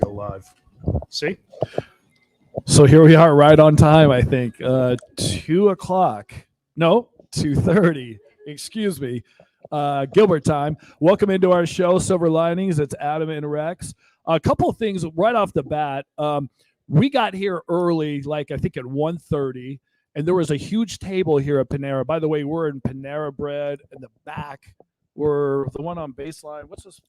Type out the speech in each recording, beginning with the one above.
Go live. See? So here we are, right on time, I think. 2 o'clock. No, 2:30. Excuse me. Gilbert time. Welcome into our show, Silver Linings. It's Adam and Rex. A couple of things right off the bat. We got here early, like I think at 1:30, and there was a huge table here at Panera. By the way, we're in Panera Bread. In the back, we're the one on Baseline. What's this?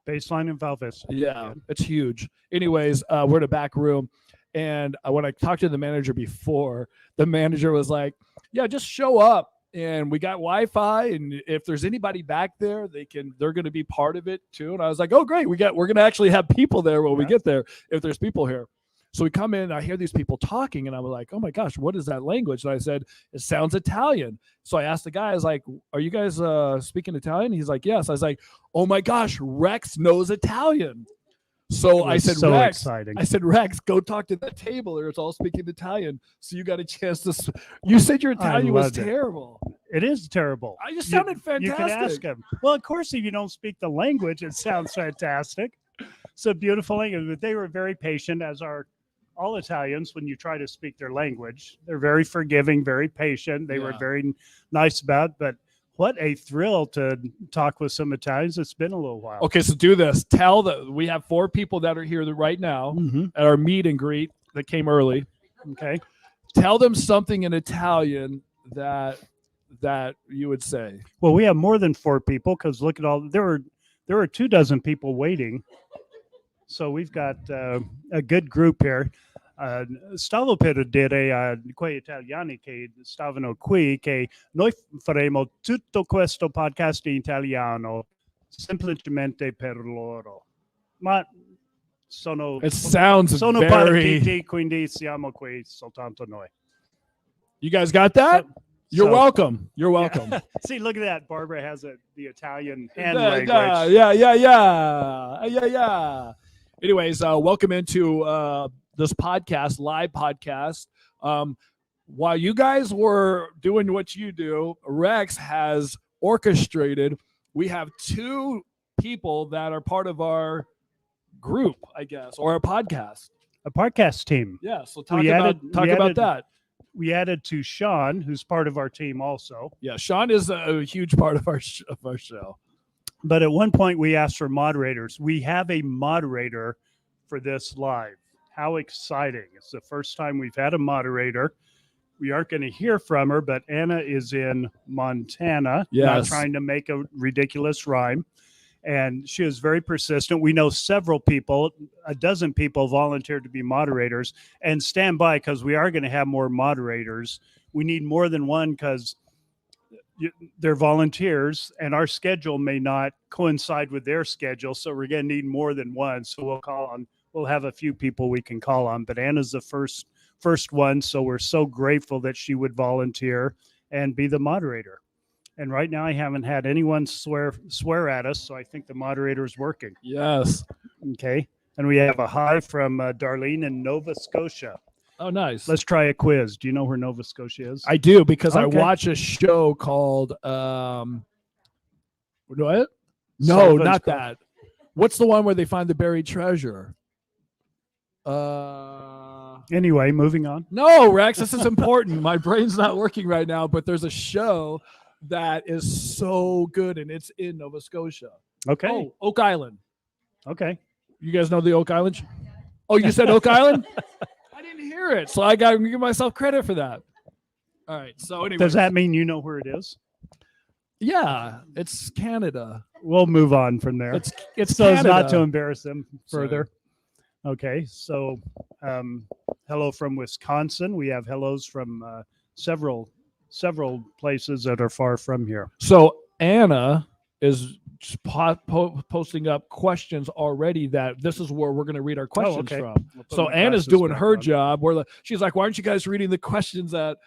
Baseline and Valvis. Yeah, it's huge. Anyways, we're in a back room. And when I talked to the manager before, the manager was like, yeah, just show up. And we got Wi-Fi. And if there's anybody back there, they're going to be part of it too. And I was like, oh, great. We're going to actually have people there when we get there, if there's people here. So we come in, and I hear these people talking, and I was like, oh my gosh, what is that language? And I said, it sounds Italian. So I asked the guy, I was like, are you guys speaking Italian? He's like, yes. I was like, oh my gosh, Rex knows Italian. So I said, so Rex, exciting. I said, Rex, go talk to that table there. It's all speaking Italian. So you got a chance to, you said your Italian was terrible. It is terrible. I just sounded fantastic. You can ask him. Well, of course, if you don't speak the language, it sounds fantastic. It's a beautiful language, but they were very patient, as are all Italians when you try to speak their language. They're very forgiving, very patient. They were very nice about it, but what a thrill to talk with some Italians. It's been a little while. Okay, so do this. Tell that we have 4 people that are here right now at our meet and greet that came early. Okay. Tell them something in Italian that you would say. Well, we have more than 4 people because look at all there were 24 people waiting. So we've got a good group here. Stavo per dire quei italiani che stavano qui che noi faremo tutto questo podcast in italiano semplicemente per loro. Ma sono partiti, quindi siamo qui soltanto noi. You guys got that? You're welcome. You're welcome. Yeah. See, look at that. Barbara has the Italian hand language. Yeah. Anyways, welcome into this podcast, live podcast. While you guys were doing what you do, Rex has orchestrated. We have 2 people that are part of our group, I guess, or a podcast. A podcast team. Yeah, so talk about that. We added to Sean, who's part of our team also. Yeah, Sean is a huge part of our show. But at one point, we asked for moderators. We have a moderator for this live. How exciting. It's the first time we've had a moderator. We aren't going to hear from her, but Anna is in Montana, not trying to make a ridiculous rhyme. And she is very persistent. We know several people, 12 people volunteered to be moderators. And stand by, because we are going to have more moderators. We need more than one because they're volunteers, and our schedule may not coincide with their schedule. So we're going to need more than one. So we'll have a few people we can call on. But Anna's the first one. So we're so grateful that she would volunteer and be the moderator. And right now I haven't had anyone swear at us, so I think the moderator is working. Yes. Okay. And we have a hi from Darlene in Nova Scotia. Oh, nice. Let's try a quiz. Do you know where Nova Scotia is? I do, because I watch a show called what? No, not that. What's the one where they find the buried treasure? Anyway, moving on. No, Rex, this is important. My brain's not working right now, but there's a show that is so good, and it's in Nova Scotia. Okay. Oh, Oak Island. Okay. You guys know the Oak Island? Oh, you said Oak Island? I didn't hear it, so I got to give myself credit for that. All right. So anyway, does that mean you know where it is? Yeah, it's Canada. We'll move on from there. It's so Canada. As not to embarrass them further. Sorry. Okay. So, hello from Wisconsin. We have hellos from several places that are far from here. So Anna is posting up questions already that this is where we're going to read our questions from. So Anna's doing her job. She's like, why aren't you guys reading the questions that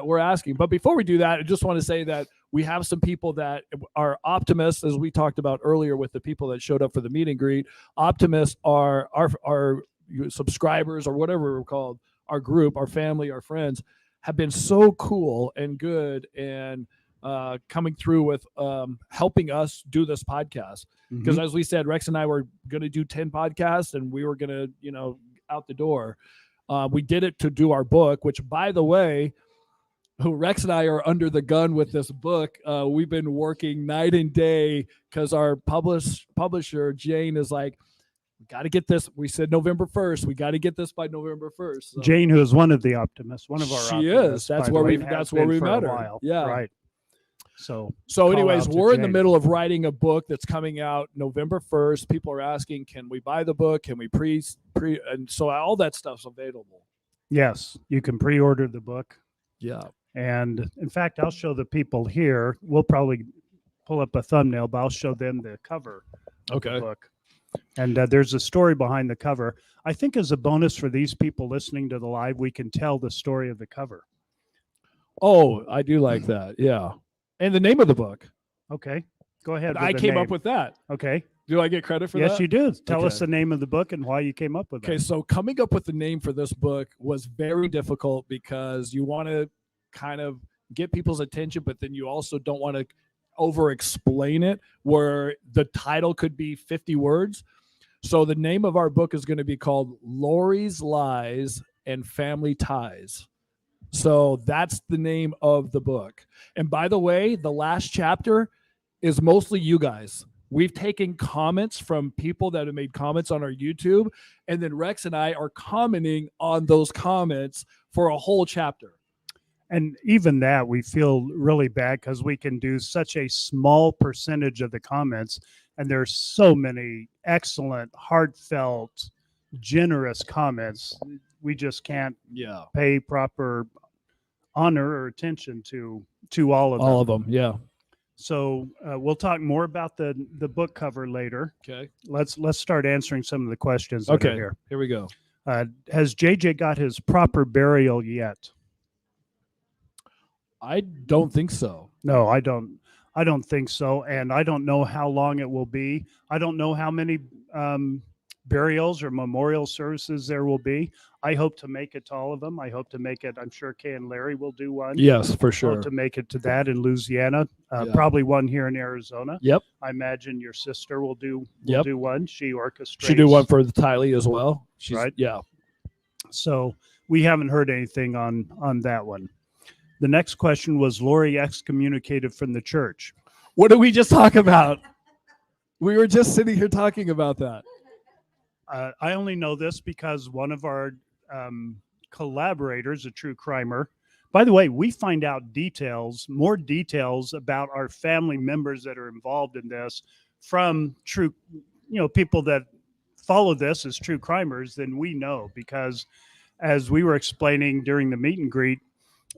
we're asking? But before we do that, I just want to say that we have some people that are optimists, as we talked about earlier with the people that showed up for the meet and greet. Optimists are our subscribers, or whatever we're called, our group, our family, our friends, have been so cool and good and coming through with helping us do this podcast. Because Mhm. as we said, Rex and I were going to do 10 podcasts and we were going to, out the door. We did it to do our book, which, by the way, Rex and I are under the gun with this book. We've been working night and day because our publisher, Jane, is like, we got to get this. We said November 1st. We got to get this by November 1st. So. Jane, who is one of the optimists, one of our she optimists, is. That's by where the way, that's has where been we for met a her. while. Yeah. Right. So anyways, out to we're in the Jane. middle of writing a book that's coming out November 1st. People are asking, can we buy the book? Can we pre? And so all that stuff's available. Yes, you can pre-order the book. Yeah. And in fact, I'll show the people here. We'll probably pull up a thumbnail, but I'll show them the cover of the book. And there's a story behind the cover. I think as a bonus for these people listening to the live, we can tell the story of the cover. Oh, I do like that. Yeah. And the name of the book. Okay. Go ahead. I came up with that. Okay. Do I get credit for that? Yes, you do. Tell us the name of the book and why you came up with it. Okay, so coming up with the name for this book was very difficult because you want to kind of get people's attention, but then you also don't want to over explain it where the title could be 50 words. So the name of our book is going to be called Lori's Lies and Family Ties. So that's the name of the book. And by the way, the last chapter is mostly you guys. We've taken comments from people that have made comments on our YouTube, and then Rex and I are commenting on those comments for a whole chapter. And even that, we feel really bad because we can do such a small percentage of the comments, and there's so many excellent, heartfelt, generous comments. We just can't pay proper honor or attention to all of them. All of them, yeah. So we'll talk more about the book cover later. Okay. Let's start answering some of the questions that are here. Here we go. Has JJ got his proper burial yet? I don't think so. No, I don't think so, and I don't know how long it will be. I don't know how many burials or memorial services there will be. I hope to make it to all of them. I hope to make it. I'm sure Kay and Larry will do one. Yes, for sure. Hope to make it to that in Louisiana. Probably one here in Arizona. Yep. I imagine your sister will do one. She orchestrates. She do one for the Tylee as well. She's, right. Yeah. So we haven't heard anything on that one. The next question was Lori excommunicated from the church. What did we just talk about? We were just sitting here talking about that. I only know this because one of our collaborators, a true crimer. By the way, we find out more details about our family members that are involved in this from true, people that follow this as true crimers than we know, because as we were explaining during the meet and greet,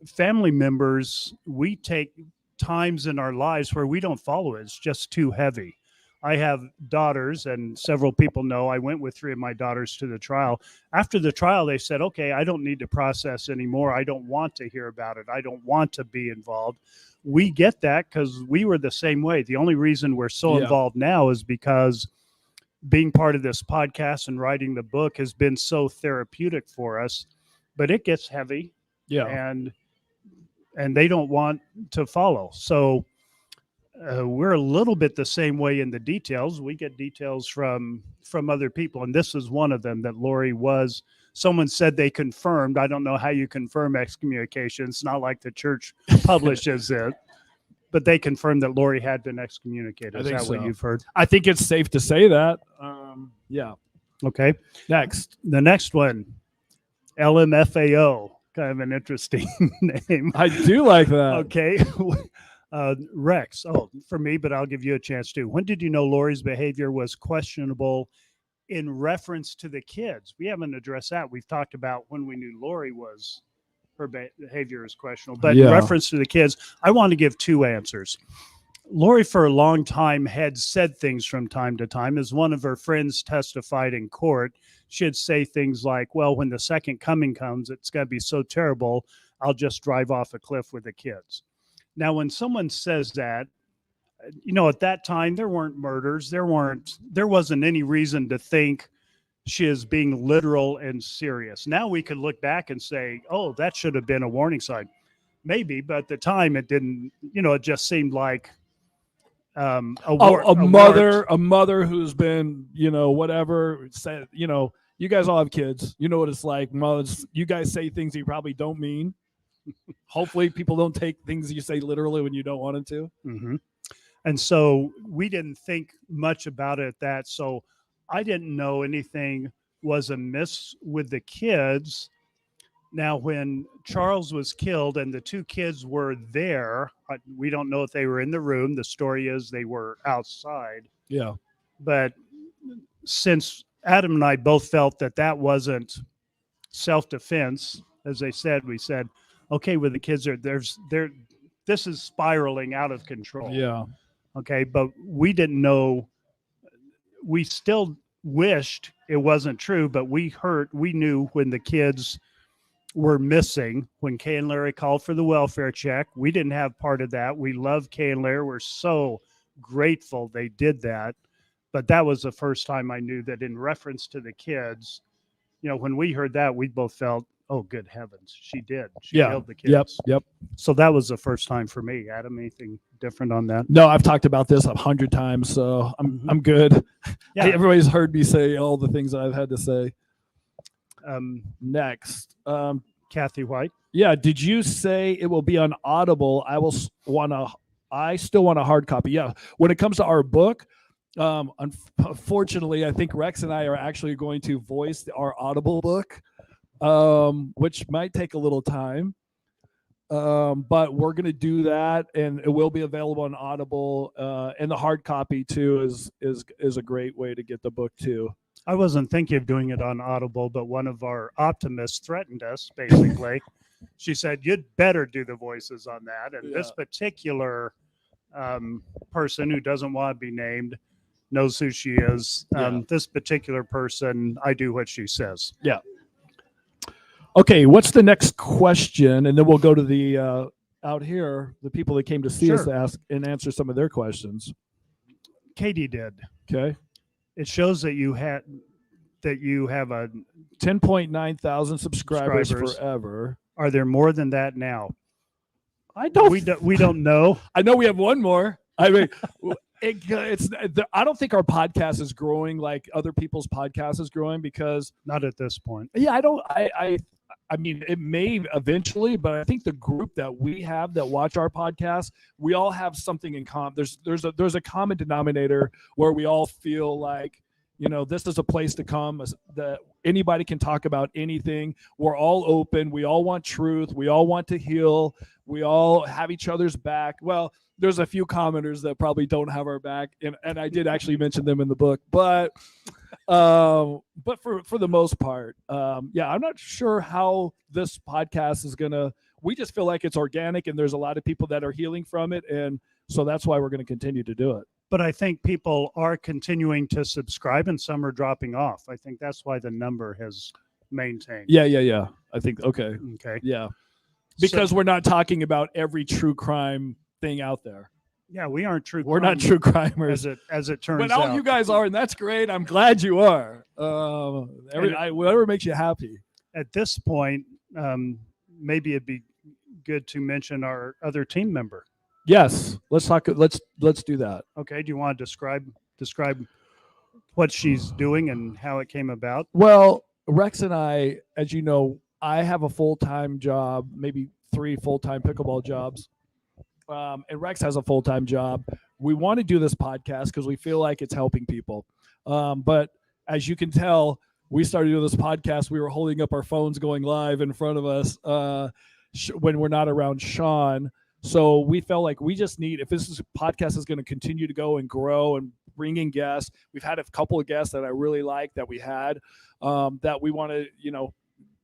family members, we take times in our lives where we don't follow it. It's just too heavy. I have daughters, and several people know I went with 3 of my daughters to the trial. After the trial, they said, okay, I don't need to process anymore. I don't want to hear about it. I don't want to be involved. We get that because we were the same way. The only reason we're so involved now is because being part of this podcast and writing the book has been so therapeutic for us, but it gets heavy. Yeah. And they don't want to follow. So we're a little bit the same way in the details. We get details from other people, and this is one of them, that Lori was. Someone said they confirmed. I don't know how you confirm excommunication. It's not like the church publishes it, but they confirmed that Lori had been excommunicated. Is that what you've heard? I think it's safe to say that. Yeah. Okay. Next. The next one, LMFAO. Kind of an interesting name. I do like that. Okay. Rex, for me, but I'll give you a chance too. When did you know Lori's behavior was questionable in reference to the kids? We haven't addressed that. We've talked about when we knew Lori was, her behavior is questionable, but in reference to the kids, I want to give 2 answers. Lori for a long time had said things from time to time. As one of her friends testified in court, she'd say things like, well, when the second coming comes, it's going to be so terrible, I'll just drive off a cliff with the kids. Now, when someone says that, at that time, there weren't murders. There wasn't any reason to think she is being literal and serious. Now we could look back and say, oh, that should have been a warning sign. maybe, but at the time it didn't. It just seemed like a mother who's been, whatever said, you guys all have kids. You know what it's like. Mothers, you guys say things you probably don't mean. Hopefully people don't take things you say literally when you don't want them to. Mm-hmm. And so we didn't think much about it that. So I didn't know anything was amiss with the kids. Now, when Charles was killed and the two kids were there, we don't know if they were in the room. The story is they were outside. Yeah. But since Adam and I both felt that wasn't self-defense, as they said, we said, okay, with the kids this is spiraling out of control. Yeah. Okay. But we didn't know. We still wished it wasn't true, but we knew when the kids were missing, when Kay and Larry called for the welfare check. We didn't have part of that. We love Kay and Larry. We're so grateful they did that. But that was the first time I knew that in reference to the kids, when we heard that, we both felt, oh, good heavens, she did. She killed the kids. Yep. So that was the first time for me. Adam, anything different on that? No, I've talked about this 100 times, so I'm good. Yeah. Everybody's heard me say all the things that I've had to say. Next, Kathy White. Yeah, did you say it will be on Audible? I still want a hard copy. Yeah, when it comes to our book, unfortunately, I think Rex and I are actually going to voice our Audible book, which might take a little time. But we're going to do that, and it will be available on Audible. And the hard copy too is a great way to get the book too. I wasn't thinking of doing it on Audible, but one of our optimists threatened us, basically. She said, you'd better do the voices on that. And this particular person who doesn't want to be named knows who she is. This particular person, I do what she says. Yeah. Okay, what's the next question? And then we'll go to the out here, the people that came to see us ask and answer some of their questions. Katie did. Okay. It shows that you have a 10.9 thousand subscribers forever. Are there more than that now? I don't. We don't know. I know we have one more. I mean, I don't think our podcast is growing like other people's podcast is growing because not at this point. Yeah, I don't. I mean, it may eventually, but I think the group that we have that watch our podcast, we all have something in common. There's a common denominator where we all feel like, this is a place to come that anybody can talk about anything. We're all open. We all want truth. We all want to heal. We all have each other's back. Well, there's a few commenters that probably don't have our back, and I did actually mention them in the book, but for the most part, I'm not sure how this podcast is gonna. We just feel like it's organic, and there's a lot of people that are healing from it, and so that's why we're going to continue to do it. But I think people are continuing to subscribe, and some are dropping off. I think that's why the number has maintained. Yeah. I think okay. Yeah, because we're not talking about every true crime thing out there. Yeah, we aren't true. We're not true crimers, as it turns out. But all you guys are, and that's great. I'm glad you are. Whatever makes you happy. At this point, maybe it'd be good to mention our other team member. Yes, let's talk. Let's do that. Okay. Do you want to describe what she's doing and how it came about? Well, Rex and I, as you know, I have a full-time job, maybe 3 full-time pickleball jobs. And Rex has a full-time job. We want to do this podcast because we feel like it's helping people. But as you can tell, we started doing this podcast. We were holding up our phones going live in front of us when we're not around Sean. So we felt like we just need, if this podcast is going to continue to go and grow and bring in guests, we've had a couple of guests that I really like that we had that we want to,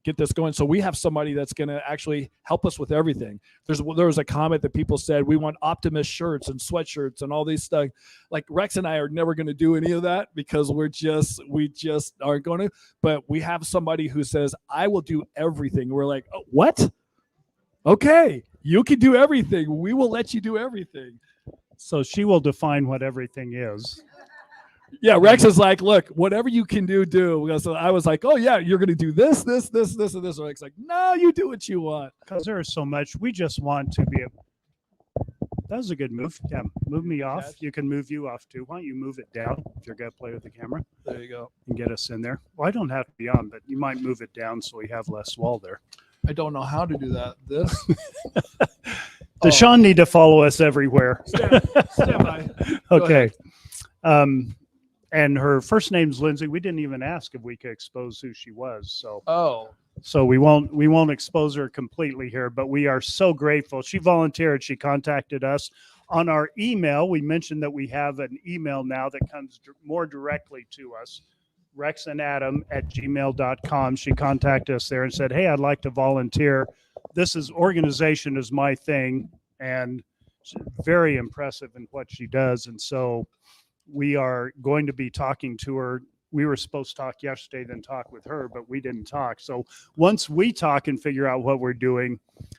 get this going. So we have somebody that's going to actually help us with everything. There was a comment that people said, we want Optimist shirts and sweatshirts and all these stuff. Like Rex and I are never going to do any of that because we just aren't going to, but we have somebody who says, I will do everything. We're like, oh, what? Okay. You can do everything. We will let you do everything. So she will define what everything is. Yeah, Rex is like, look, whatever you can do. So I was like, oh yeah, you're gonna do this, and this. Rex like, no, you do what you want. Because there is so much. We just want to be that was a good move. Yeah, move me off. You can move you off too. Why don't you move it down if you're going to play with the camera? There you go. And get us in there. Well, I don't have to be on, but you might move it down so we have less wall there. I don't know how to do that. This. Does Sean need to follow us everywhere? Stand by. Okay. And her first name's Lindsay. We didn't even ask if we could expose who she was. So we won't expose her completely here, but we are so grateful. She volunteered. She contacted us on our email. We mentioned that we have an email now that comes more directly to us, rexandadam@gmail.com. She contacted us there and said, hey, I'd like to volunteer. Organization is my thing, and she's very impressive in what she does. And so we are going to be talking to her. We were supposed to talk yesterday, then talk with her, but we didn't talk. So once we talk and figure out what we're doing,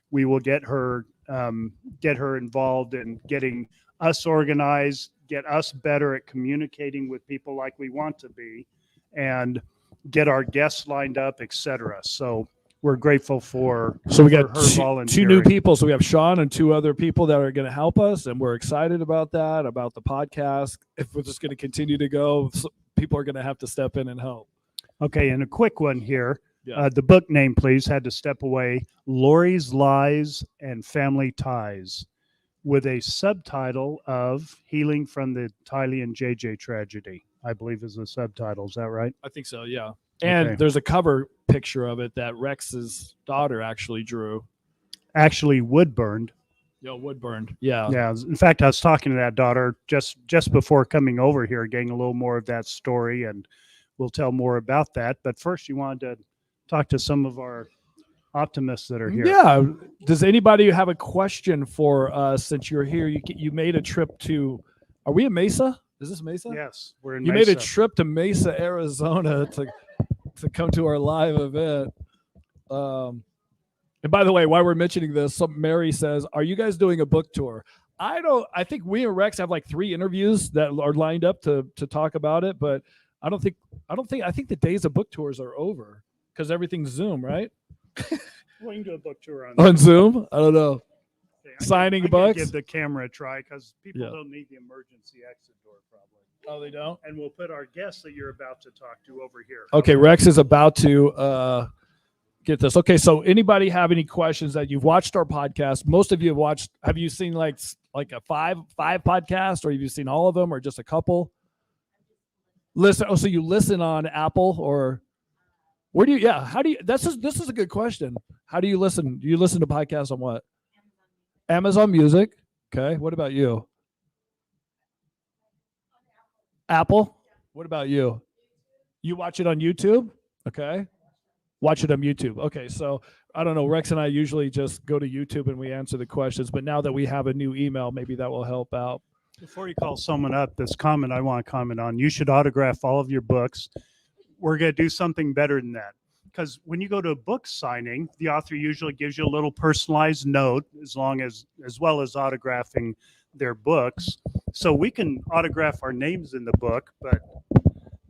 we will get her involved in getting us organized, get us better at communicating with people like we want to be, and get our guests lined up, etc. So we're grateful for we got her volunteering. 2 new people. So we have Sean and 2 other people that are going to help us, and we're excited about that, about the podcast. If we're just going to continue to go, people are going to have to step in and help. Okay, and a quick one here. Yeah. The book name, please, had to step away. Lori's Lies and Family Ties, with a subtitle of Healing from the Tylee and JJ Tragedy, I believe is the subtitle. Is that right? I think so, yeah. And there's a cover picture of it that Rex's daughter actually drew. Actually wood burned. Wood burned. Yeah. Yeah. In fact, I was talking to that daughter just before coming over here, getting a little more of that story, and we'll tell more about that. But first, you wanted to talk to some of our optimists that are here. Yeah. Does anybody have a question for us since you're here? You made a trip to, are we in Mesa? Is this Mesa? Yes, we're in Mesa. You made a trip to Mesa, Arizona to come to our live event. And by the way, while we're mentioning this, Mary says, are you guys doing a book tour? I think we and Rex have like 3 interviews that are lined up to talk about it, but I think the days of book tours are over because everything's Zoom, right? Well, you can do a book tour on Zoom. I don't know. Okay, signing books. Give the camera a try because people don't need the emergency exit door probably. Oh, they don't? And we'll put our guests that you're about to talk to over here. Okay, Rex is about to get this. Okay, so anybody have any questions that you've watched our podcast? Most of you have watched. Have you seen like a five podcast, or have you seen all of them, or just a couple? Listen. Oh, so you listen on Apple, or where do you? Yeah. How do you? This is a good question. How do you listen? Do you listen to podcasts on what? Amazon Music. Okay. What about you? Apple. What about you? You watch it on YouTube? Okay. Watch it on YouTube. Okay. So I don't know. Rex and I usually just go to YouTube and we answer the questions, but now that we have a new email, maybe that will help out. Before you call someone up, this comment I want to comment on, you should autograph all of your books. We're going to do something better than that. Because when you go to a book signing, the author usually gives you a little personalized note as well as autographing their books. So we can autograph our names in the book, but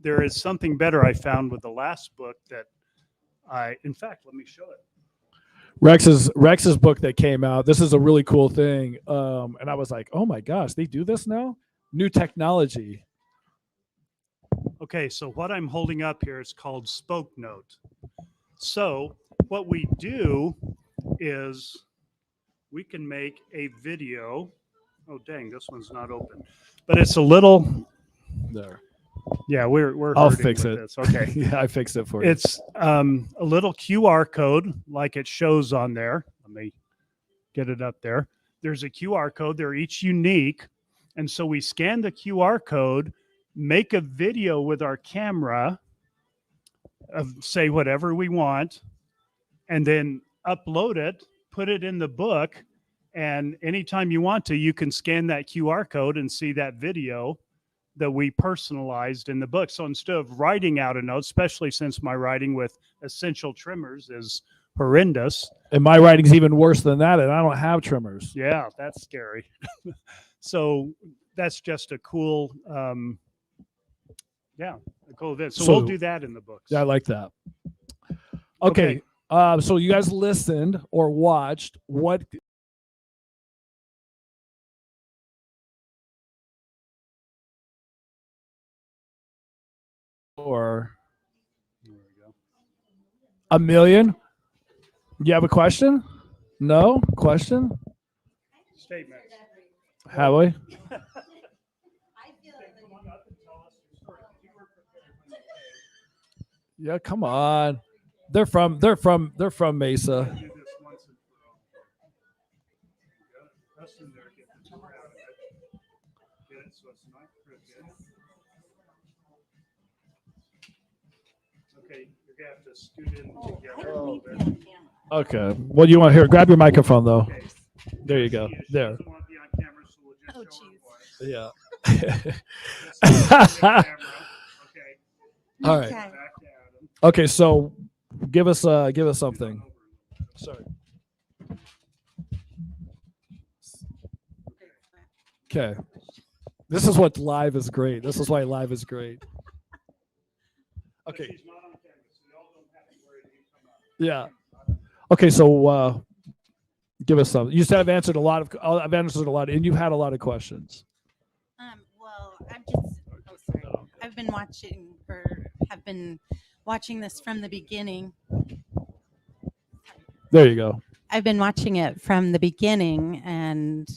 there is something better I found with the last book that in fact, let me show it. Rex's book that came out. This is a really cool thing. And I was like, oh my gosh, they do this now? New technology. Okay, so what I'm holding up here is called Spoke Note. So what we do is we can make a video. Oh, dang, this one's not open. But it's a little... There. Yeah, we're I'll fix it. This. Okay. Yeah, I fixed it for you. It's a little QR code like it shows on there. Let me get it up there. There's a QR code. They're each unique. And so we scan the QR code, make a video with our camera of say whatever we want, and then upload it, put it in the book. And anytime you want to, you can scan that QR code and see that video that we personalized in the book. So instead of writing out a note, especially since my writing with essential trimmers is horrendous. And my writing's even worse than that, and I don't have trimmers. Yeah, that's scary. So that's just a cool Yeah, a cool event. So, So- we'll do that in the books. Yeah, I like that. Okay. So you guys listened or watched what or There we go. $1 million? You have a question? No question? Statements. Have we? Yeah, come on. They're from Mesa. Do this once and for all. Press in there, get the tour out of it. Get it so it's not crooked. Okay, you're gonna have to scoot in together a little bit. Okay. What do you want here? Grab your microphone though. Okay. There you go. She there. doesn't want to be on camera, so we'll just show her Yeah. voice. Just the camera. Okay. All right. Back to Adam. Okay, so give us something. Sorry. Okay. This is what live is great. This is why live is great. Okay. She's not on camera, so y'all don't have to worry that you come up. Yeah. Okay, so give us some. You said I've answered a lot, and you've had a lot of questions. Well, I've been watching this from the beginning. There you go. I've been watching it from the beginning, and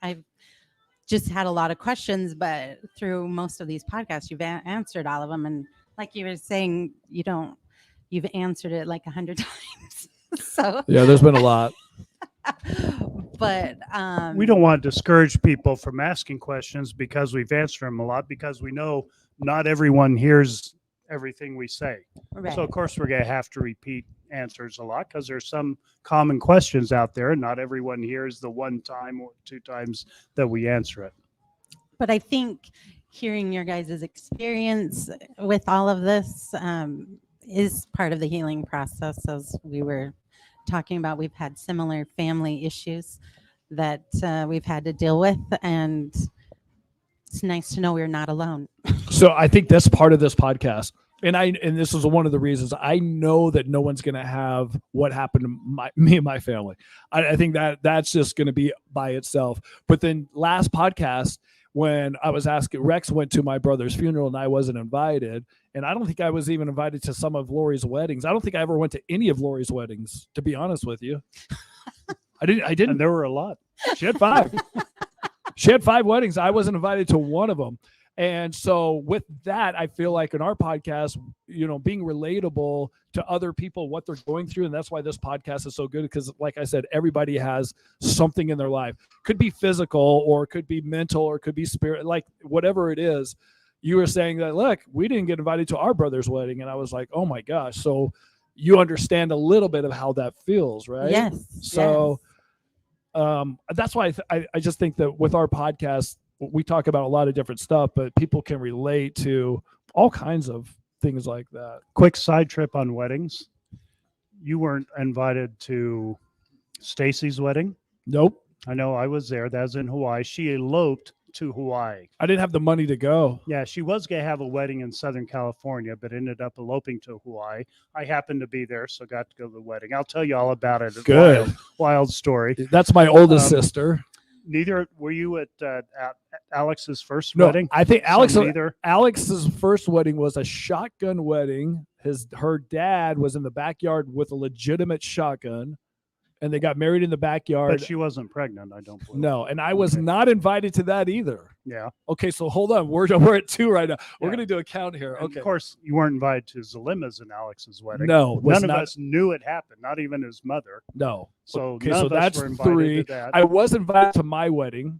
I've just had a lot of questions, but through most of these podcasts, you've answered all of them. And like you were saying, you've answered it like 100 times. So Yeah, there's been a lot. but We don't want to discourage people from asking questions because we've answered them a lot, because we know not everyone hears everything we say. right. So of course we're going to have to repeat answers a lot because there's some common questions out there and not everyone hears the one time or two times that we answer it. But I think hearing your guys' experience with all of this is part of the healing process. As we were talking about, we've had similar family issues that we've had to deal with, and it's nice to know we're not alone. So I think that's part of this podcast. And this is one of the reasons I know that no one's going to have what happened to me and my family. I think that's just going to be by itself. But then last podcast, when I was asking, Rex went to my brother's funeral and I wasn't invited. And I don't think I was even invited to some of Lori's weddings. I don't think I ever went to any of Lori's weddings, to be honest with you. I didn't. And there were a lot. She had 5. She had 5 weddings. I wasn't invited to one of them. And so with that, I feel like in our podcast, being relatable to other people, what they're going through. And that's why this podcast is so good, because like I said, everybody has something in their life. Could be physical, or could be mental, or could be spirit, like whatever it is. You were saying that, look, we didn't get invited to our brother's wedding. And I was like, oh my gosh. So you understand a little bit of how that feels, right? Yes. So that's why I just think that with our podcast, we talk about a lot of different stuff, but people can relate to all kinds of things like that. Quick side trip on weddings. You weren't invited to Stacy's wedding. Nope. I know I was there. That was in Hawaii. She eloped to Hawaii. I didn't have the money to go. Yeah, she was going to have a wedding in Southern California, but ended up eloping to Hawaii. I happened to be there, so got to go to the wedding. I'll tell you all about it. Good. Wild story. That's my oldest sister. Neither were you at Alex's first No, wedding? I think Neither. Alex's first wedding was a shotgun wedding. Her dad was in the backyard with a legitimate shotgun, and they got married in the backyard. But she wasn't pregnant, I don't believe. No, and I was not invited to that either. Yeah. Okay, so hold on. We're at 2 right now. We're Yeah. going to do a count here. And Okay. of course, you weren't invited to Zalima's and Alex's wedding. No, None of us knew it happened, not even his mother. No. So Okay, none so of us that's were invited 3. to that. I was invited to my wedding,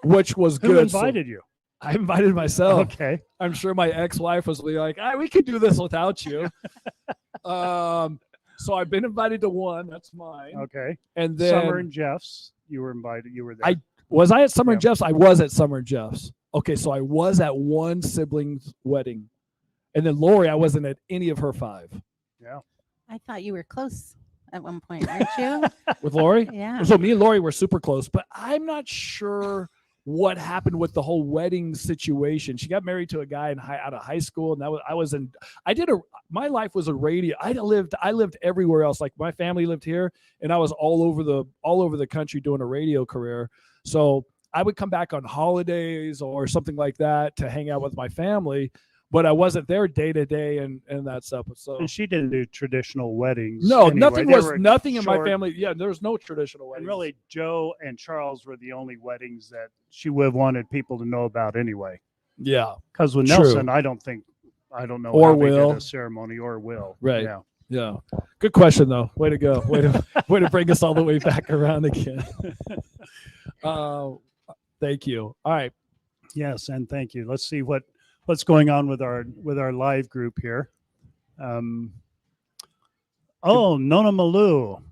which was Who good. So invited you? I invited myself. Okay. I'm sure my ex-wife was like, we could do this without you. So I've been invited to one. That's mine. Okay. And then Summer and Jeff's, you were invited. You were there. was I at Summer and Yeah. Jeff's? I was at Summer and Jeff's. Okay, so I was at one sibling's wedding. And then Lori, I wasn't at any of her 5. Yeah. I thought you were close at one point, weren't you? With Lori? Yeah. So me and Lori were super close, but I'm not sure what happened with the whole wedding situation. She got married to a guy out of high school, and my life was a radio. I lived everywhere else. Like my family lived here, and I was all over the country doing a radio career. So I would come back on holidays or something like that to hang out with my family, but I wasn't there day to day and that stuff. So And she didn't do traditional weddings. no, anyway. nothing in my family. Yeah, there was no traditional weddings. And really, Joe and Charles were the only weddings that she would have wanted people to know about anyway. Yeah, Because with True. Nelson, I don't know Or how they will. did a ceremony or will. Right. Yeah. yeah. Good question though. Way to go. Way to bring us all the way back around again. Thank you. All right. Yes, and thank you. Let's see what's going on with our live group here. Nonna Malou.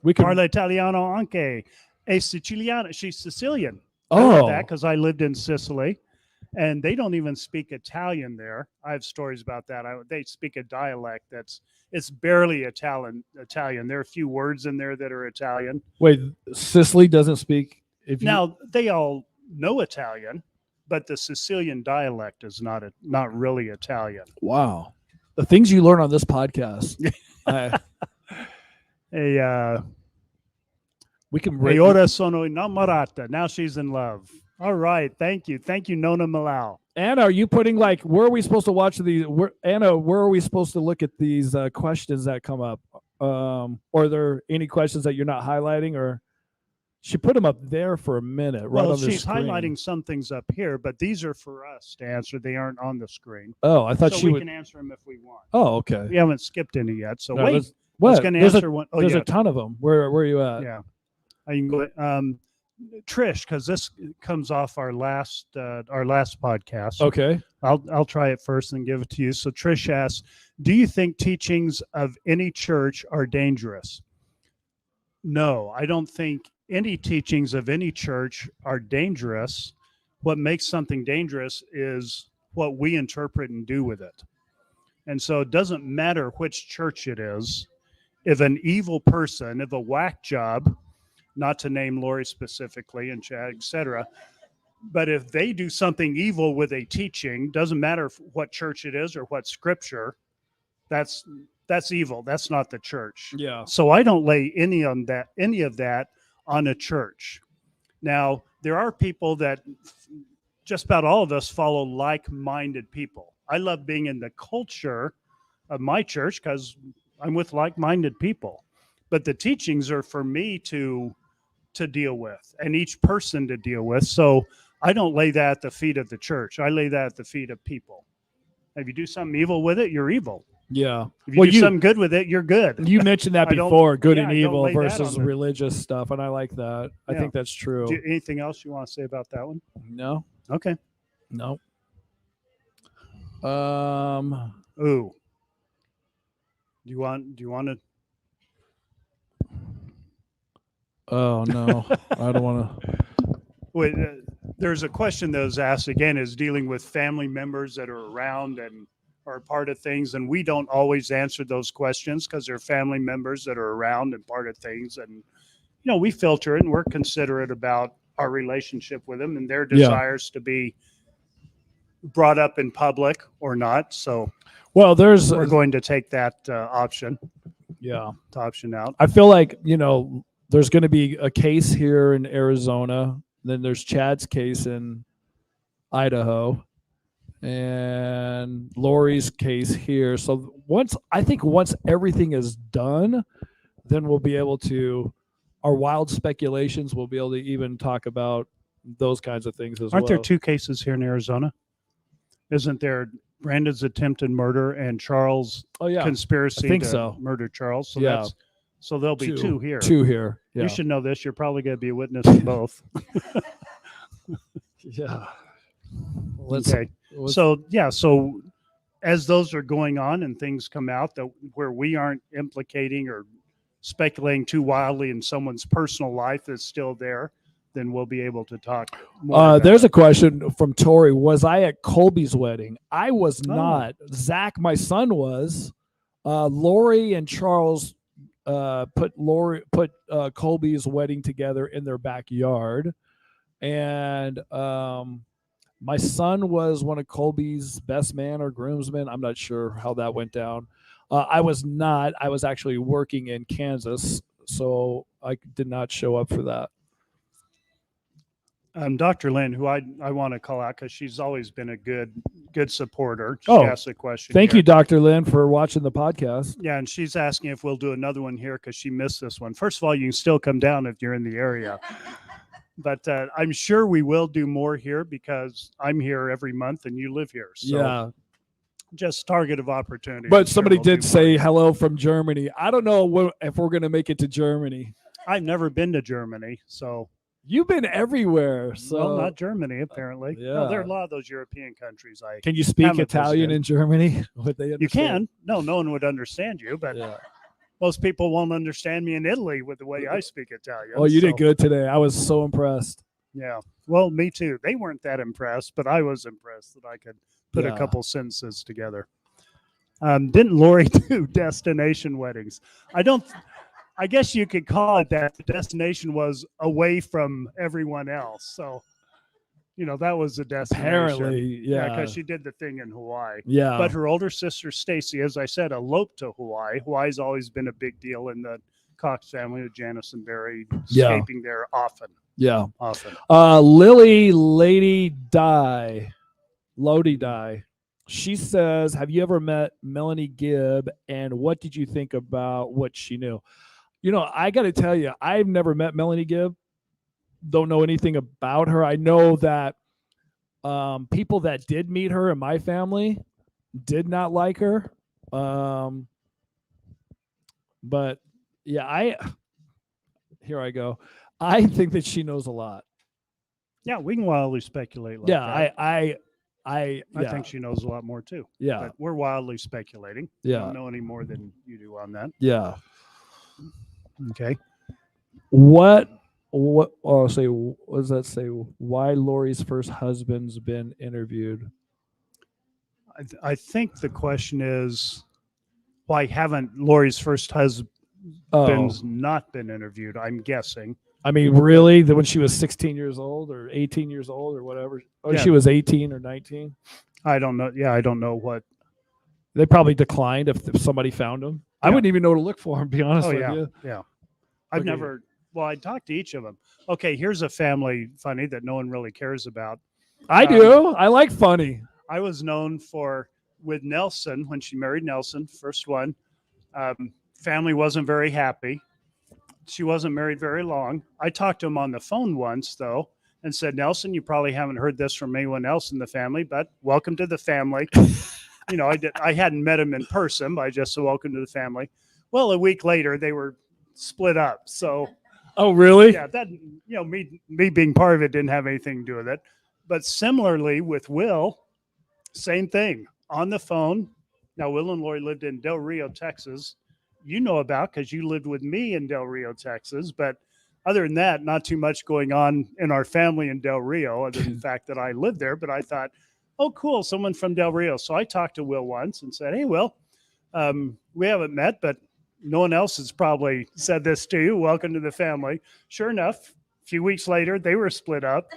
We can. Parla Italiano anche. E Siciliana. She's Sicilian. I know that because I lived in Sicily, and they don't even speak Italian there. I have stories about that. They speak a dialect it's barely Italian. There are a few words in there that are Italian. Wait, Sicily doesn't speak. Now they all know Italian, but the Sicilian dialect is not really Italian. Wow, the things you learn on this podcast. We can. E ora sono innamorata. Now she's in love. All right, thank you, Nonna Malau. Anna, are you putting where are we supposed to watch these? Anna, where are we supposed to look at these questions that come up? Or are there any questions that you're not highlighting, or? She put them up there for a minute. Right on the she's screen. highlighting some things up here, but these are for us to answer. They aren't on the screen. Oh, I thought so she we would. can answer them if we want. Oh, okay. We haven't skipped any yet, so No, wait. What? Going to There's answer one. Oh, there's yeah. a ton of them. Where are you at? Yeah, I can go. Trish, because this comes off our last podcast. Okay. I'll try it first and give it to you. So Trish asks, do you think teachings of any church are dangerous? No, I don't think any teachings of any church are dangerous. What makes something dangerous is what we interpret and do with it. And so it doesn't matter which church it is. If an evil person, if a whack job, not to name Lori specifically and Chad, etc., but if they do something evil with a teaching, doesn't matter what church it is or what scripture, that's evil. That's not the church. Yeah. So I don't lay any of that on a church. Now, there are people that just about all of us follow like-minded people. I love being in the culture of my church because I'm with like-minded people. But the teachings are for me to deal with and each person to deal with. So I don't lay that at the feet of the church. I lay that at the feet of people. If you do something evil with it, you're evil. Yeah. If you do something good with it, you're good. You mentioned that before, good and I don't evil lay that versus on the- religious stuff, and I like that. I Yeah. think that's true. Anything else you want to say about that one? No. Okay. No. Ooh. Do you want to? Oh no, I don't want to. Wait, there's a question that was asked again, is dealing with family members that are around and are part of things, and we don't always answer those questions because they're family members that are around and part of things, and we filter it and we're considerate about our relationship with them and their desires to be brought up in public or not. So, well, we're going to take that option. Yeah, option out. I feel like there's going to be a case here in Arizona. Then there's Chad's case in Idaho, and Lori's case here. So once everything is done, then we'll be able to, our wild speculations, we'll be able to even talk about those kinds of things as well. Aren't there two cases here in Arizona? Isn't there Brandon's attempted murder and Charles' conspiracy to murder Charles? So so there'll be two here. Two here. Yeah. You should know this. You're probably going to be a witness in both. Yeah. Okay. So as those are going on and things come out where we aren't implicating or speculating too wildly in someone's personal life that's still there, then we'll be able to talk more. There's a question from Tori. Was I at Colby's wedding? I was not. Zach, my son, was. Lori and Charles put Colby's wedding together in their backyard. And my son was one of Colby's best man or groomsmen. I'm not sure how that went down. I was not. I was actually working in Kansas, so I did not show up for that. Dr. Lynn, who I want to call out because she's always been a good supporter. She Oh, asked a question. Thank here. you, Dr. Lynn, for watching the podcast. Yeah, and she's asking if we'll do another one here because she missed this one. First of all, you can still come down if you're in the area. But I'm sure we will do more here because I'm here every month and you live here. So Yeah. just target of opportunity. But I'm sure somebody we'll do did more. say hello from Germany. I don't know if we're going to make it to Germany. I've never been to Germany, so You've been everywhere. So well, not Germany apparently. yeah. No, there are a lot of those European countries. Can you speak haven't Italian visited. in Germany? Would they You understand? can. No one would understand you, but Yeah. most people won't understand me in Italy with the way I speak Italian. Oh, you so, did good today. I was so impressed. Yeah. Well, me too. They weren't that impressed, but I was impressed that I could put Yeah. a couple sentences together. Didn't Lori do destination weddings? I guess you could call it that. The destination was away from everyone else. So, that was the destination. Apparently, yeah. because she did the thing in Hawaii. Yeah. But her older sister, Stacy, as I said, eloped to Hawaii. Hawaii's always been a big deal in the Cox family with Janice and Barry Yeah. escaping there often. Yeah. Often. Lily Lady Die, Lodi Die. She says, have you ever met Melanie Gibb and what did you think about what she knew? I got to tell you, I've never met Melanie Gibb. Don't know anything about her. I know that people that did meet her in my family did not like her. But yeah, here I go. I think that she knows a lot. Yeah, we can wildly speculate like Yeah, that. I think she knows a lot more too. Yeah. But we're wildly speculating. I Yeah. don't know any more than you do on that. Yeah. Okay. What say, what does that say? Why Lori's first husband's been interviewed? I think the question is why haven't Lori's first husband's not been interviewed? I'm guessing. I mean, really? That when she was 16 years old or 18 years old or whatever? Or Yeah. she was 18 or 19? I don't know. Yeah, I don't know what. They probably declined if somebody found him. I Yeah. wouldn't even know to look for him, to be honest Oh, with yeah. you. Yeah. I've Okay. never. Well, I talked to each of them. Okay, here's a family funny that no one really cares about. I do. I like funny. I was known with Nelson when she married Nelson, first one. Family wasn't very happy. She wasn't married very long. I talked to him on the phone once, though, and said, Nelson, you probably haven't heard this from anyone else in the family, but welcome to the family. I hadn't met him in person, but I just said, welcome to the family. Well, a week later, they were split up. So, Oh, really? yeah, that, me being part of it didn't have anything to do with it. But similarly with Will, same thing on the phone. Now, Will and Lori lived in Del Rio, Texas. You know about because you lived with me in Del Rio, Texas. But other than that, not too much going on in our family in Del Rio, other than the fact that I lived there. But I thought, oh, cool, someone from Del Rio. So I talked to Will once and said, hey, Will, we haven't met, but no one else has probably said this to you. Welcome to the family. Sure enough, a few weeks later, they were split up.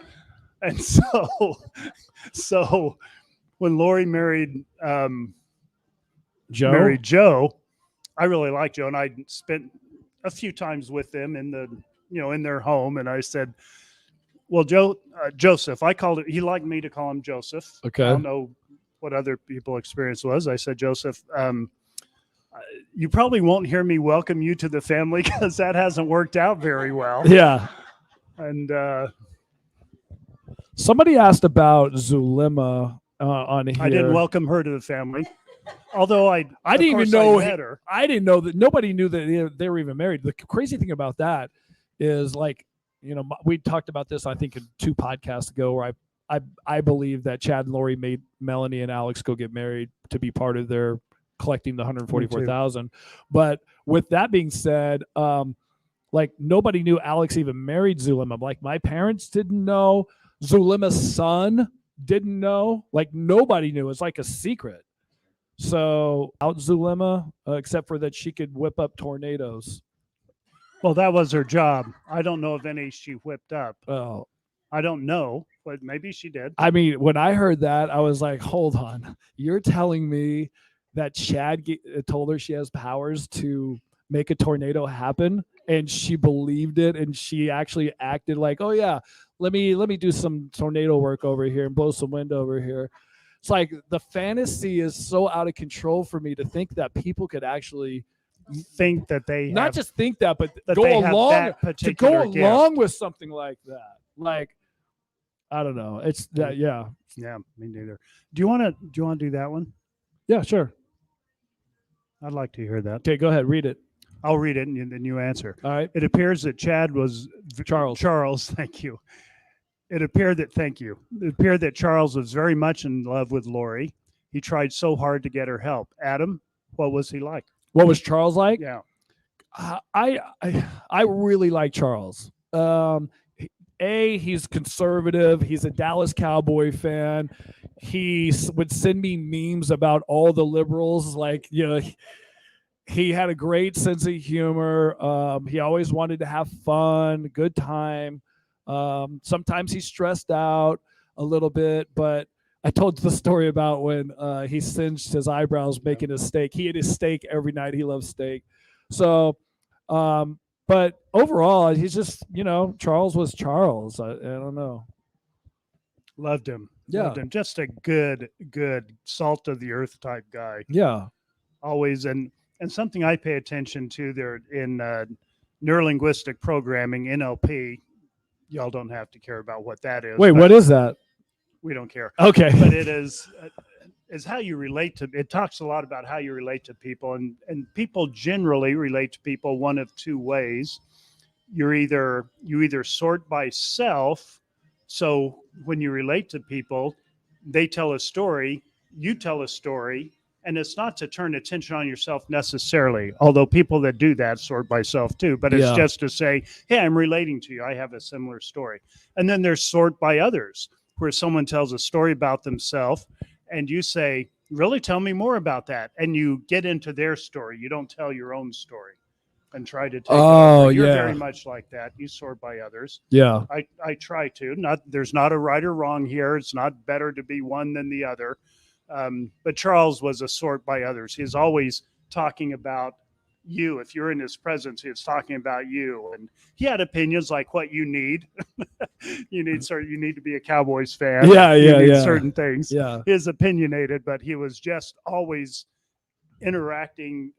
And so when Lori married Joe, I really liked Joe, and I spent a few times with them in their home. And I said, well, Joseph, he liked me to call him Joseph. Okay. I don't know what other people's experience was. I said, Joseph, you probably won't hear me welcome you to the family because that hasn't worked out very well. Yeah. And somebody asked about Zulema on here. I didn't welcome her to the family. Although I didn't even know met her. I didn't know that nobody knew that they were even married. The crazy thing about that is, like, we talked about this, I think, in 2 podcasts ago, where I believe that Chad and Lori made Melanie and Alex go get married to be part of their collecting the $144,000. But with that being said, like, nobody knew Alex even married Zulema. Like, my parents didn't know. Zulema's son didn't know. Like, nobody knew. It's like a secret. So out Zulema, except for that she could whip up tornadoes. Well, that was her job. I don't know of any she whipped up. Oh, I don't know, but maybe she did. I mean, when I heard that, I was like, hold on. You're telling me that Chad told her she has powers to make a tornado happen, and she believed it, and she actually acted like, oh yeah, let me do some tornado work over here and blow some wind over here. It's like the fantasy is so out of control for me to think that people could actually Think that they not have, just think that, but that go they have along that to particular go gift. along with something like that. Like, I don't know. It's that, yeah. Yeah, me neither. Do you want to do that one? Yeah, sure. I'd like to hear that. Okay, go ahead, read it. I'll read it and then you answer. All right. It appears that Chad was Charles, thank you. It appeared that Charles was very much in love with Lori. He tried so hard to get her help. Adam, what was he like? What was Charles like? Yeah. I really like Charles. He's conservative. He's a Dallas Cowboy fan. He would send me memes about all the liberals. Like, he had a great sense of humor. He always wanted to have fun, good time. Sometimes he stressed out a little bit, but I told the story about when he singed his eyebrows making his steak. He ate his steak every night. He loves steak. So, but overall, he's just, Charles was Charles. I don't know. Loved him. Yeah. Loved him. Just a good salt of the earth type guy. Yeah. Always. And something I pay attention to there in neurolinguistic programming, NLP. Y'all don't have to care about what that is. Wait, what is that? We don't care. Okay. But it is how you relate to. It talks a lot about how you relate to people, and people generally relate to people one of two ways. You either sort by self. So when you relate to people, they tell a story, you tell a story, and it's not to turn attention on yourself necessarily, although people that do that sort by self too, but it's just to say, hey, I'm relating to you. I have a similar story. And then there's sort by others, where someone tells a story about themselves and you say, really, tell me more about that. And you get into their story. You don't tell your own story and try to take over. You're very much like that. You sort by others. Yeah. I try to. There's not a right or wrong here. It's not better to be one than the other. But Charles was a sort by others. He's always talking about you. If you're in his presence, he's talking about you. And he had opinions like what you need. you need to be a Cowboys fan. You need certain things. Yeah. He's opinionated, but he was just always interacting,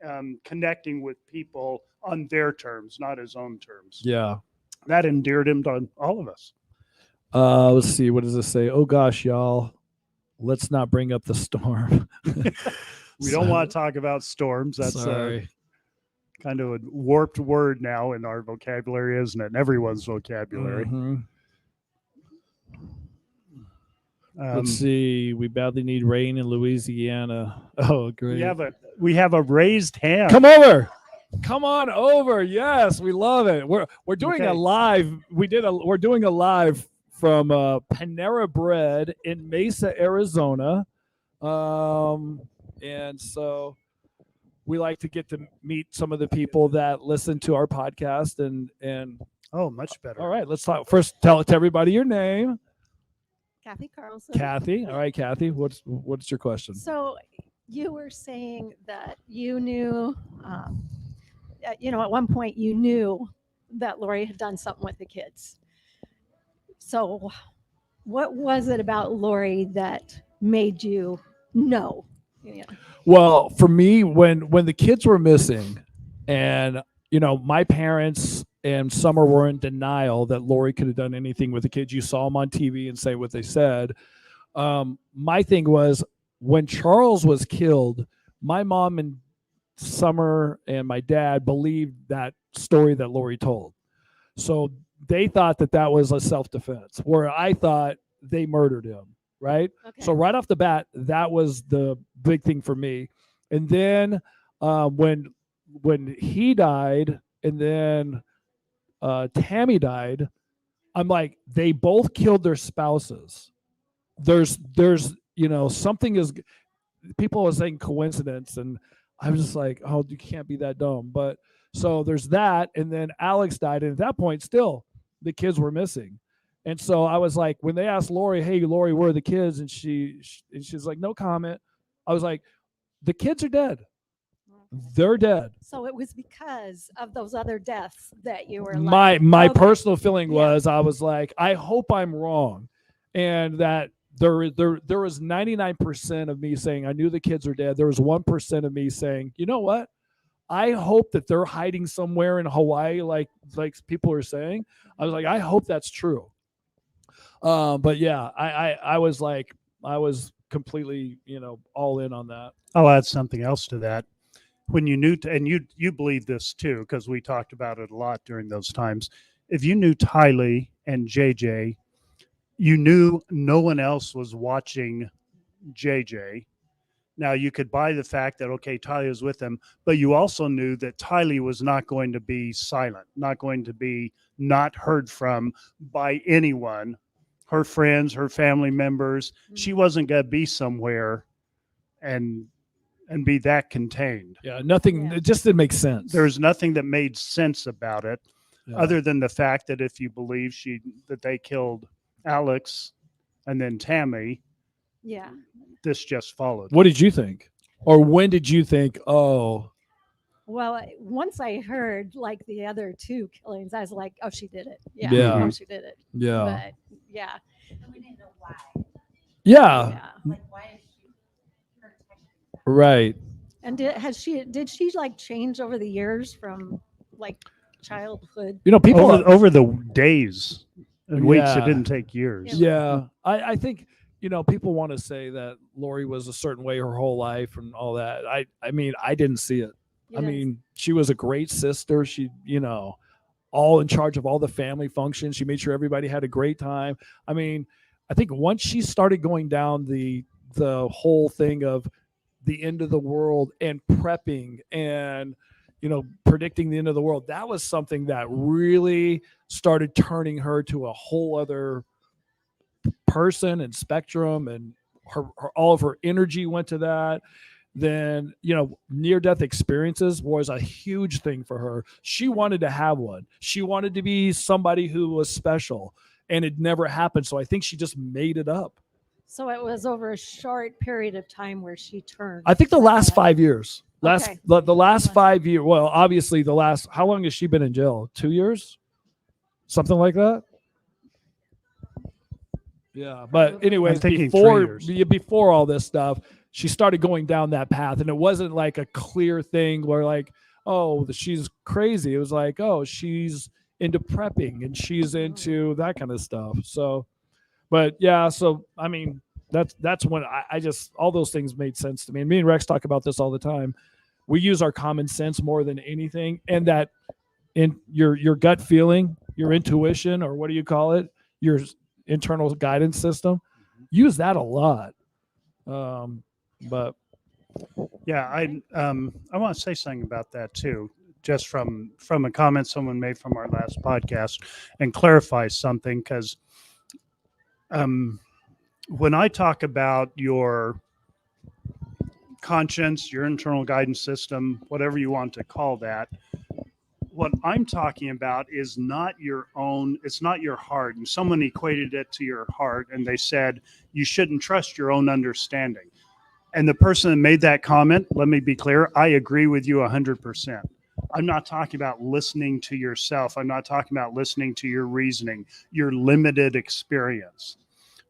connecting with people on their terms, not his own terms. Yeah. That endeared him to all of us. Let's see. What does this say? Oh gosh, y'all. Let's not bring up the storm. We don't want to talk about storms. That's kind of a warped word now in our vocabulary, isn't it? In everyone's vocabulary. Mm-hmm. Let's see. We badly need rain in Louisiana. Oh, great. We have a raised hand. Come over. Come on over. Yes, we love it. We're doing a live. We're doing a live from Panera Bread in Mesa, Arizona. And so we like to get to meet some of the people that listen to our podcast and oh, much better. All right, let's talk. First, tell everybody your name. Kathy Carlson. Kathy. All right, Kathy. What's your question? So you were saying that you knew, at one point you knew that Lori had done something with the kids. So what was it about Lori that made you know? Yeah. Well, for me, when the kids were missing and, my parents and Summer were in denial that Lori could have done anything with the kids. You saw them on TV and say what they said. My thing was when Charles was killed, my mom and Summer and my dad believed that story that Lori told. So they thought that was a self-defense, where I thought they murdered him, right? Okay. So right off the bat, that was the big thing for me. And then when he died and then Tammy died, I'm like, they both killed their spouses. There's something is, people are saying coincidence, and I was just like, oh, you can't be that dumb. But so there's that, and then Alex died, and at that point, still the kids were missing, And so I was like, when they asked Lori, "Hey, Lori, where are the kids?" and she's like, "No comment." I was like, "The kids are dead. They're dead." So it was because of those other deaths that you were My like, my okay. personal feeling Yeah. was, I was like, I hope I'm wrong, and that there was 99% of me saying I knew the kids are dead. There was 1% of me saying, you know what? I hope that they're hiding somewhere in Hawaii, like people are saying. I was like, I hope that's true. But yeah, I was like, I was completely, all in on that. I'll add something else to that. When you knew, and you believe this too, because we talked about it a lot during those times. If you knew Tylee and JJ, you knew no one else was watching JJ. Now you could buy the fact that, okay, Tylee was with them, but you also knew that Tylee was not going to be silent, not going to be not heard from by anyone, her friends, her family members. She wasn't going to be somewhere and be that contained. Yeah, nothing. Yeah. It just didn't make sense. There's nothing that made sense about it, Yeah. other than the fact that if you believe that they killed Alex and then Tammy, Yeah. this just followed. What did you think? Or when did you think, oh, Well, once I heard like the other two killings, I was like, oh, she did it. Yeah. Yeah. Oh, she did it. yeah. But yeah. And we didn't know why. Yeah. Yeah. Like, why is she protecting them? Right. And did she like change over the years from like childhood? People over the days and weeks. It Yeah. didn't take years. Yeah. I think, people want to say that Lori was a certain way her whole life and all that. I mean, I didn't see it. I mean, she was a great sister. She, all in charge of all the family functions. She made sure everybody had a great time. I mean, I think once she started going down the whole thing of the end of the world and prepping and, predicting the end of the world, that was something that really started turning her to a whole other person and spectrum, and her all of her energy went to that. Then near-death experiences was a huge thing for her. She wanted to have one. She wanted to be somebody who was special, and it never happened. So I think she just made it up. So it was over a short period of time where she turned. I think the like last that. 5 years. Okay. The last 5 years. Well, obviously how long has she been in jail? 2 years? Something like that? Yeah. But anyways, I'm thinking 3 years. before all this stuff, she started going down that path, and it wasn't like a clear thing where like, oh, she's crazy. It was like, oh, she's into prepping and she's into that kind of stuff. So, but yeah, so I mean, that's when I just, all those things made sense to me. And me and Rex talk about this all the time. We use our common sense more than anything, and that in your gut feeling, your intuition, or what do you call it, your internal guidance system, use that a lot. But Yeah, I want to say something about that too, just from a comment someone made from our last podcast, and clarify something, because when I talk about your conscience, your internal guidance system, whatever you want to call that, what I'm talking about is not your own, it's not your heart. And someone equated it to your heart, and they said you shouldn't trust your own understanding. And the person that made that comment, let me be clear, I agree with you 100%. I'm not talking about listening to yourself. I'm not talking about listening to your reasoning, your limited experience.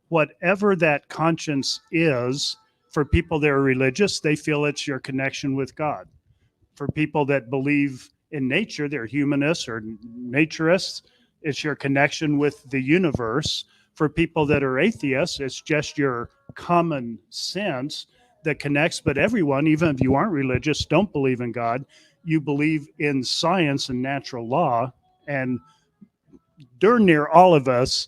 Whatever that conscience is, for people that are religious, they feel it's your connection with God. For people that believe in nature, they're humanists or naturists, it's your connection with the universe. For people that are atheists, it's just your common sense that connects. But everyone, even if you aren't religious, don't believe in God, you believe in science and natural law. And darn near all of us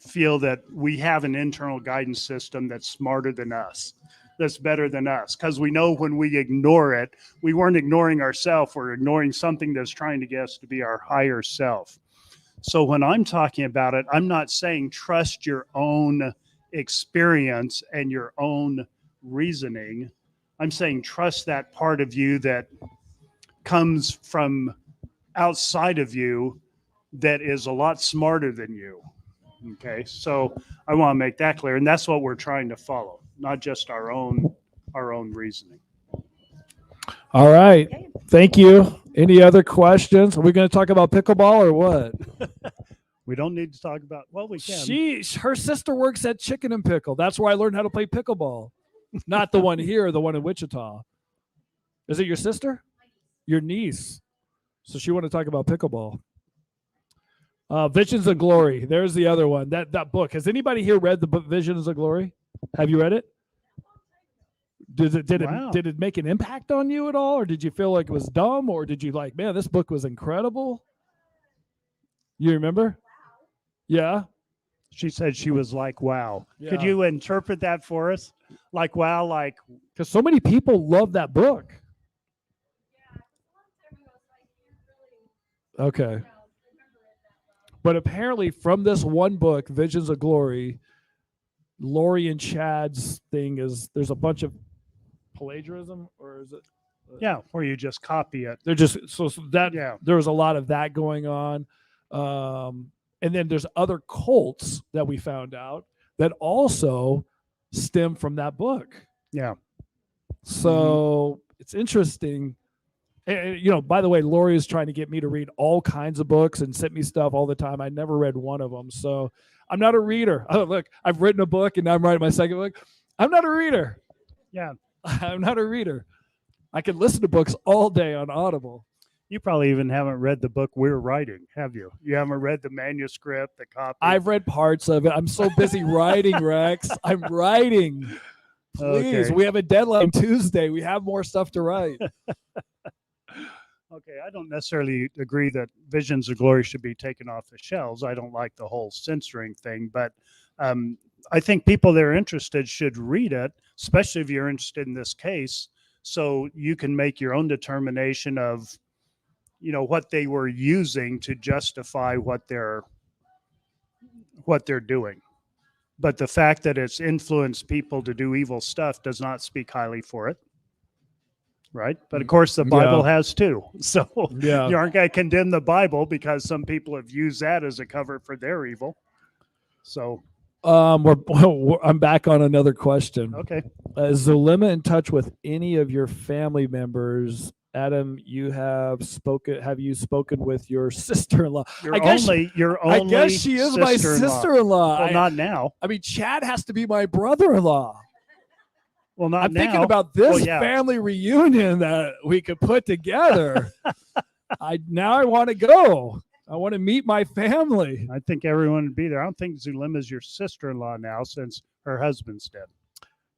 feel that we have an internal guidance system that's smarter than us, that's better than us. Because we know when we ignore it, we weren't ignoring ourselves, we're ignoring something that's trying to get us to be our higher self. So when I'm talking about it, I'm not saying trust your own experience and your own reasoning. I'm saying trust that part of you that comes from outside of you that is a lot smarter than you. Okay, so I want to make that clear, and that's what we're trying to follow, not just our own reasoning. All right. Thank you. Any other questions? Are we going to talk about pickleball or what? We don't need to talk about. Well, we can. Her sister works at Chicken and Pickle. That's where I learned how to play pickleball. Not the one here, the one in Wichita. Is it your sister? Your niece. So she wanted to talk about pickleball. Visions of Glory. There's the other one. That book. Has anybody here read the book Visions of Glory? Have you read it? Did it make an impact on you at all, or did you feel like it was dumb, or did you like, man, this book was incredible? You remember? Yeah. She said she was like, wow. Yeah. Could you interpret that for us? Like, wow, like. Because so many people love that book. Okay. But apparently from this one book, Visions of Glory, Lori and Chad's thing is there's a bunch of plagiarism, or is it? Yeah, where you just copy it. They're just so that Yeah. there was a lot of that going on. And then there's other cults that we found out that also stem from that book. Yeah. So it's interesting. And, you know, by the way, Lori is trying to get me to read all kinds of books and sent me stuff all the time. I never read one of them. So I'm not a reader. Oh, look, I've written a book and now I'm writing my second book. I'm not a reader. Yeah. I'm not a reader. I can listen to books all day on Audible. You probably even haven't read the book we're writing, have you? You haven't read the manuscript, the copy? I've read parts of it. I'm so busy writing, Rex. I'm writing. Please, Okay. we have a deadline Tuesday. We have more stuff to write. Okay, I don't necessarily agree that Visions of Glory should be taken off the shelves. I don't like the whole censoring thing, but I think people that are interested should read it, especially if you're interested in this case, so you can make your own determination of, you know, what they were using to justify what they're doing. But the fact that it's influenced people to do evil stuff does not speak highly for it. Right. But of course, the Bible has too. So you aren't going to condemn the Bible because some people have used that as a cover for their evil. So I'm back on another question. Okay. Is Zulema in touch with any of your family members? Adam, have you spoken with your sister-in-law? I guess she is my sister-in-law. Well, not now. I mean, Chad has to be my brother-in-law. Well, not I'm now. thinking about this family reunion that we could put together. I want to go. I want to meet my family. I think everyone would be there. I don't think Zulema is your sister-in-law now since her husband's dead.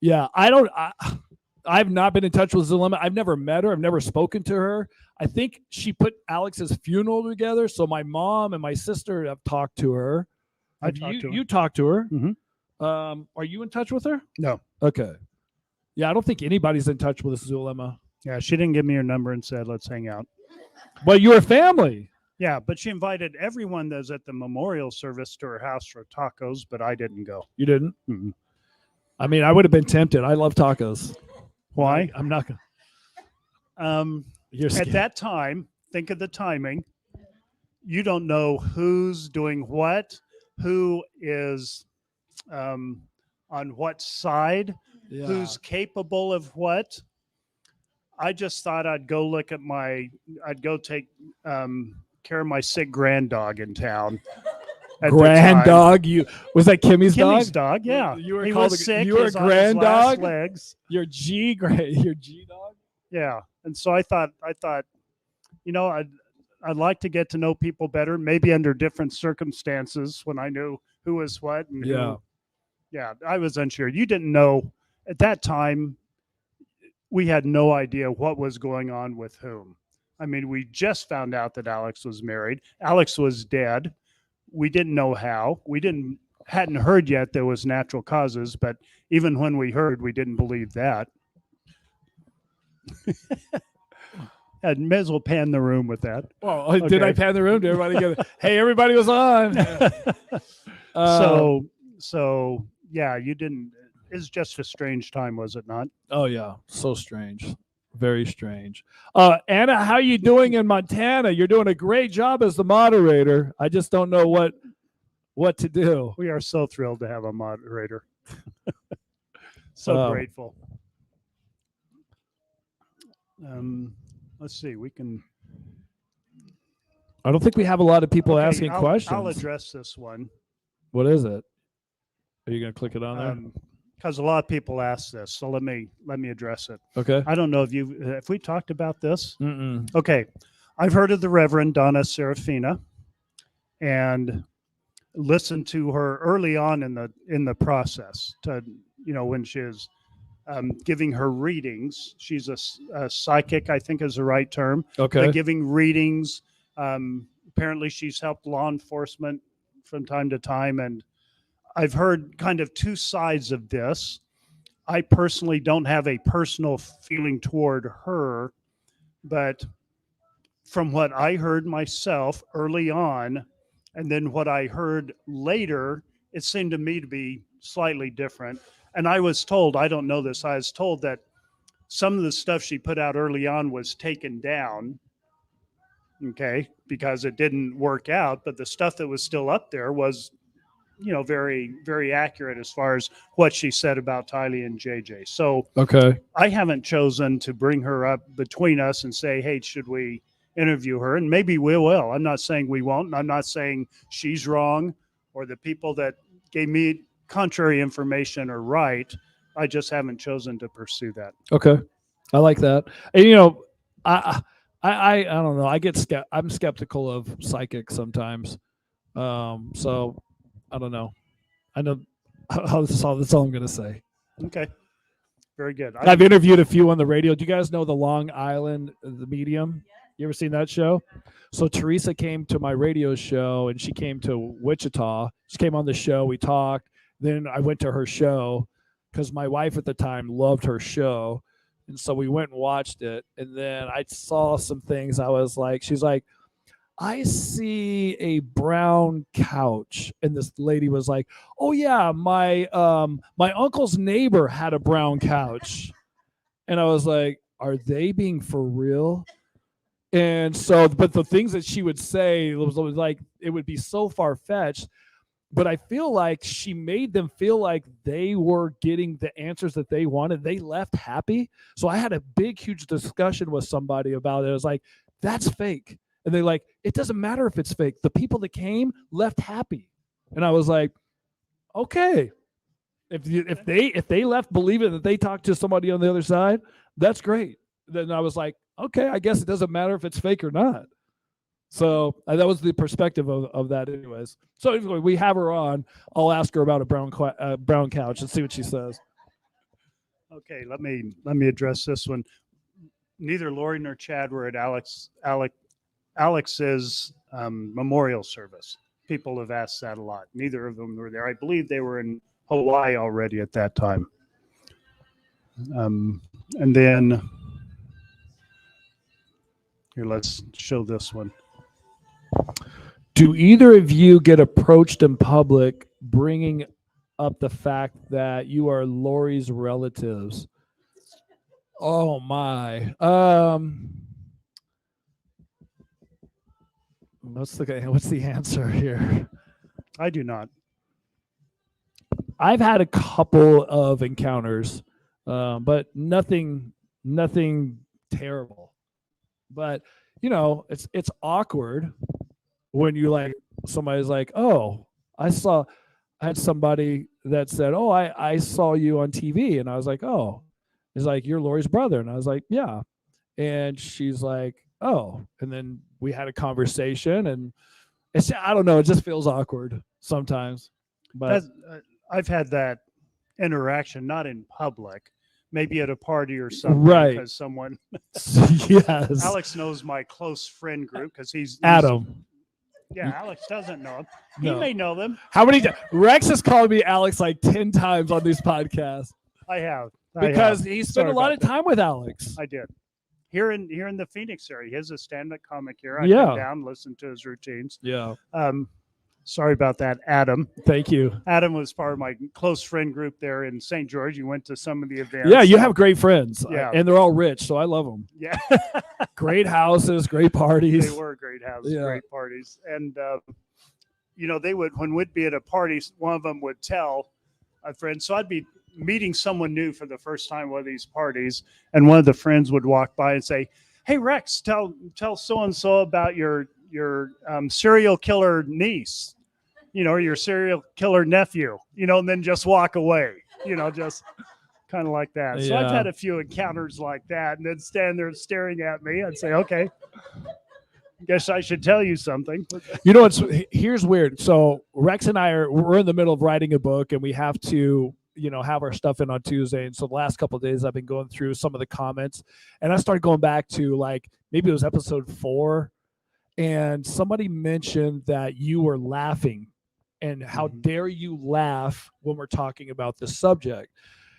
Yeah, I've not been in touch with Zulema. I've never met her. I've never spoken to her. I think she put Alex's funeral together. So my mom and my sister have talked to her. You talked to her. Mm-hmm. Are you in touch with her? No. Okay. Yeah, I don't think anybody's in touch with Zulema. Yeah, she didn't give me her number and said, let's hang out. But you were family. Yeah, but she invited everyone that was at the memorial service to her house for tacos, but I didn't go. You didn't? Mm-hmm. I mean, I would have been tempted. I love tacos. Why? I'm not going to. At that time, think of the timing. You don't know who's doing what, who is on what side, who's capable of what. I just thought I'd go take care of my sick grand dog in town. Grand dog? Was that Kimmy's dog? Kimmy's dog, yeah. You were he called was sick. You were a grand dog? Legs. Your G dog? Yeah. And so I thought, you know, I'd like to get to know people better, maybe under different circumstances when I knew who was what. And I was unsure. You didn't know at that time. We had no idea what was going on with whom. I mean, we just found out that Alex was married. Alex was dead. We didn't know how. Hadn't heard yet there was natural causes, but even when we heard, we didn't believe that. And may as well pan the room with that. Well, okay. Did I pan the room? Did everybody get it? Hey, everybody was on. So yeah, you didn't. It's just a strange time, was it not? Oh yeah, so strange, very strange. Anna, how you doing in Montana? You're doing a great job as the moderator. I just don't know what to do. We are so thrilled to have a moderator. So grateful. Let's see. We can. I don't think we have a lot of people Okay, asking questions. I'll address this one. What is it? Are you going to click it on there? Because a lot of people ask this, so let me address it. Okay. I don't know if we talked about this. Mm-mm. Okay, I've heard of the Reverend Donna Serafina, and listened to her early on in the process. To when she is giving her readings, she's a psychic, I think is the right term. Okay. But giving readings. Apparently, she's helped law enforcement from time to time, and I've heard kind of two sides of this. I personally don't have a personal feeling toward her, but from what I heard myself early on, and then what I heard later, it seemed to me to be slightly different. And I was told, I don't know this, I was told that some of the stuff she put out early on was taken down, okay, because it didn't work out, but the stuff that was still up there was very, very accurate as far as what she said about Tylee and JJ. So Okay. I haven't chosen to bring her up between us and say, hey, should we interview her? And maybe we will. I'm not saying we won't. I'm not saying she's wrong or the people that gave me contrary information are right. I just haven't chosen to pursue that. Okay. I like that. And I don't know. I'm skeptical of psychics sometimes. So I don't know. I know that's all I'm going to say. Okay. Very good. I've interviewed a few on the radio. Do you guys know the Long Island, the Medium? You ever seen that show? So Teresa came to my radio show, and she came to Wichita. She came on the show. We talked. Then I went to her show because my wife at the time loved her show. And so we went and watched it. And then I saw some things. I was like, she's like, I see a brown couch. And this lady was like, oh yeah, my uncle's neighbor had a brown couch. And I was like, are they being for real? And so, but the things that she would say was like, it would be so far-fetched. But I feel like she made them feel like they were getting the answers that they wanted. They left happy. So I had a big, huge discussion with somebody about it. I was like, that's fake. And they're like, it doesn't matter if it's fake. The people that came left happy. And I was like, okay. If they left believing that they talked to somebody on the other side, that's great. Then I was like, okay, I guess it doesn't matter if it's fake or not. So that was the perspective of that anyways. So anyway, we have her on. I'll ask her about a brown couch and see what she says. Okay, let me address this one. Neither Lori nor Chad were at Alex's memorial service. People have asked that a lot. Neither of them were there. I believe they were in Hawaii already at that time. And then here, let's show this one. Do either of you get approached in public bringing up the fact that you are Lori's relatives? Oh my. What's the answer here? I do not. I've had a couple of encounters, but nothing terrible. But it's awkward when you like somebody's like, oh, I had somebody that said, oh, I saw you on TV, and I was like, oh, it's like, you're Lori's brother, and I was like, yeah, and she's like, oh, and then we had a conversation, and I don't know, it just feels awkward sometimes. But I've had that interaction, not in public, maybe at a party or something, right? Because someone, yes, Alex knows my close friend group because he's Adam. Yeah, Alex doesn't know him. He No. may know them. How many? Rex has called me Alex like 10 times on these podcasts I have because he spent Sorry a lot about of time with Alex. I did. Here in the Phoenix area, he has a stand-up comic here. I Yeah. come down, listen to his routines. Yeah. Sorry about that, Adam. Thank you. Adam was part of my close friend group there in St. George. You went to some of the events. Yeah, you have great friends. Yeah. And they're all rich, so I love them. Yeah. Great houses, great parties. They were great houses, Yeah. great parties. And, they would, when we'd be at a party, one of them would tell a friend. So I'd be meeting someone new for the first time at one of these parties, and one of the friends would walk by and say, "Hey Rex, tell so and so about your serial killer niece, or your serial killer nephew," and then just walk away, just kind of like that. So I've Yeah. had a few encounters like that, and then stand there staring at me. I'd say, "Okay, guess I should tell you something." Here's weird. So Rex and we're in the middle of writing a book, and we have to have our stuff in on Tuesday. And so the last couple of days I've been going through some of the comments, and I started going back to like maybe it was episode 4, and somebody mentioned that you were laughing, and how dare you laugh when we're talking about this subject.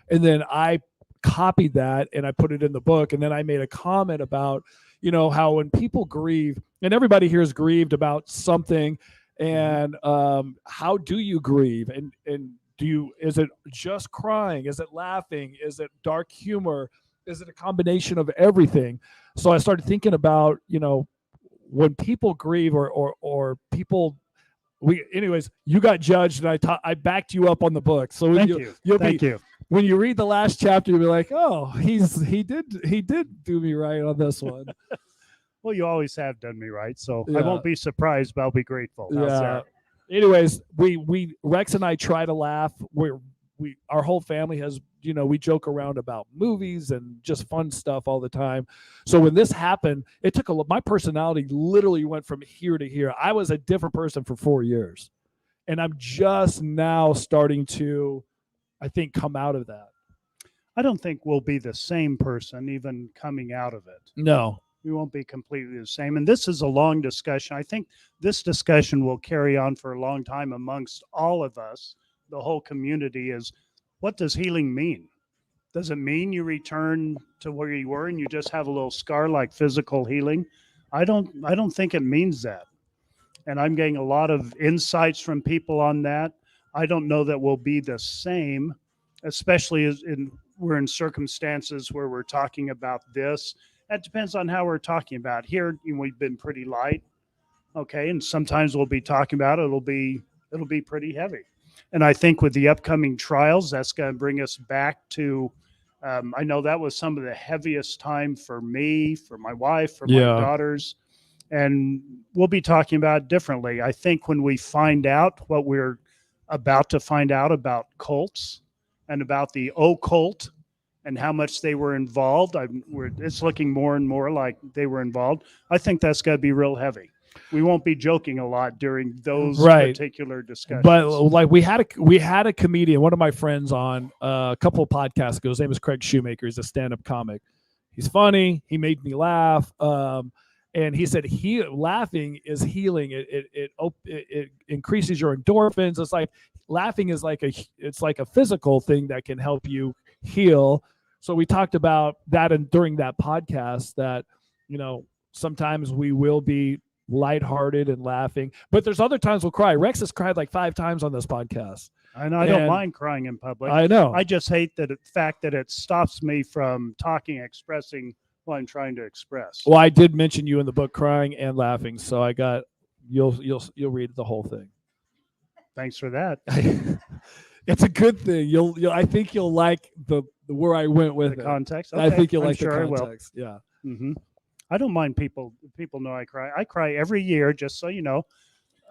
And then I copied that and I put it in the book, and then I made a comment about how when people grieve, and everybody here is grieved about something, and how do you grieve, and is it just crying, is it laughing, is it dark humor, is it a combination of everything? So I started thinking about when people grieve or people, anyways, you got judged, and I backed you up on the book. So Thank you. When you read the last chapter, you'll be like, oh, he did do me right on this one. Well, you always have done me right, so Yeah. I won't be surprised, but I'll be grateful. How's that? Anyways, we Rex and I try to laugh. Our whole family has, we joke around about movies and just fun stuff all the time. So when this happened, it took my personality literally went from here to here. I was a different person for 4 years, and I'm just now starting to, I think, come out of that. I don't think we'll be the same person even coming out of it. No. We won't be completely the same. And this is a long discussion. I think this discussion will carry on for a long time amongst all of us. The whole community is, what does healing mean? Does it mean you return to where you were and you just have a little scar like physical healing? I don't think it means that. And I'm getting a lot of insights from people on that. I don't know that we'll be the same, especially as we're in circumstances where we're talking about this. That depends on how we're talking about. Here, we've been pretty light, okay, and sometimes we'll be talking about it. It'll be pretty heavy, and I think with the upcoming trials, that's going to bring us back to. I know that was some of the heaviest time for me, for my wife, for my daughters, and we'll be talking about it differently. I think when we find out what we're about to find out about cults and about the occult, and how much they were involved, it's looking more and more like they were involved. I think that's going to be real heavy. We won't be joking a lot during those particular discussions. But like we had a comedian, one of my friends, on a couple of podcasts ago. His name is Craig Shoemaker. He's a stand-up comic. He's funny. He made me laugh. And he said laughing is healing. It increases your endorphins. It's like laughing is like a physical thing that can help you heal. So we talked about that, and during that podcast, that sometimes we will be lighthearted and laughing, but there's other times we'll cry. Rex has cried like 5 times on this podcast. I know. I don't mind crying in public. I know. I just hate the fact that it stops me from expressing what I'm trying to express. Well, I did mention you in the book crying and laughing, so I got you'll read the whole thing. Thanks for that. It's a good thing. I think you'll like the where I went with the context. Okay. I think you'll I'm like sure the context. Yeah. Mm-hmm. I don't mind people know I cry. I cry every year, just so you know.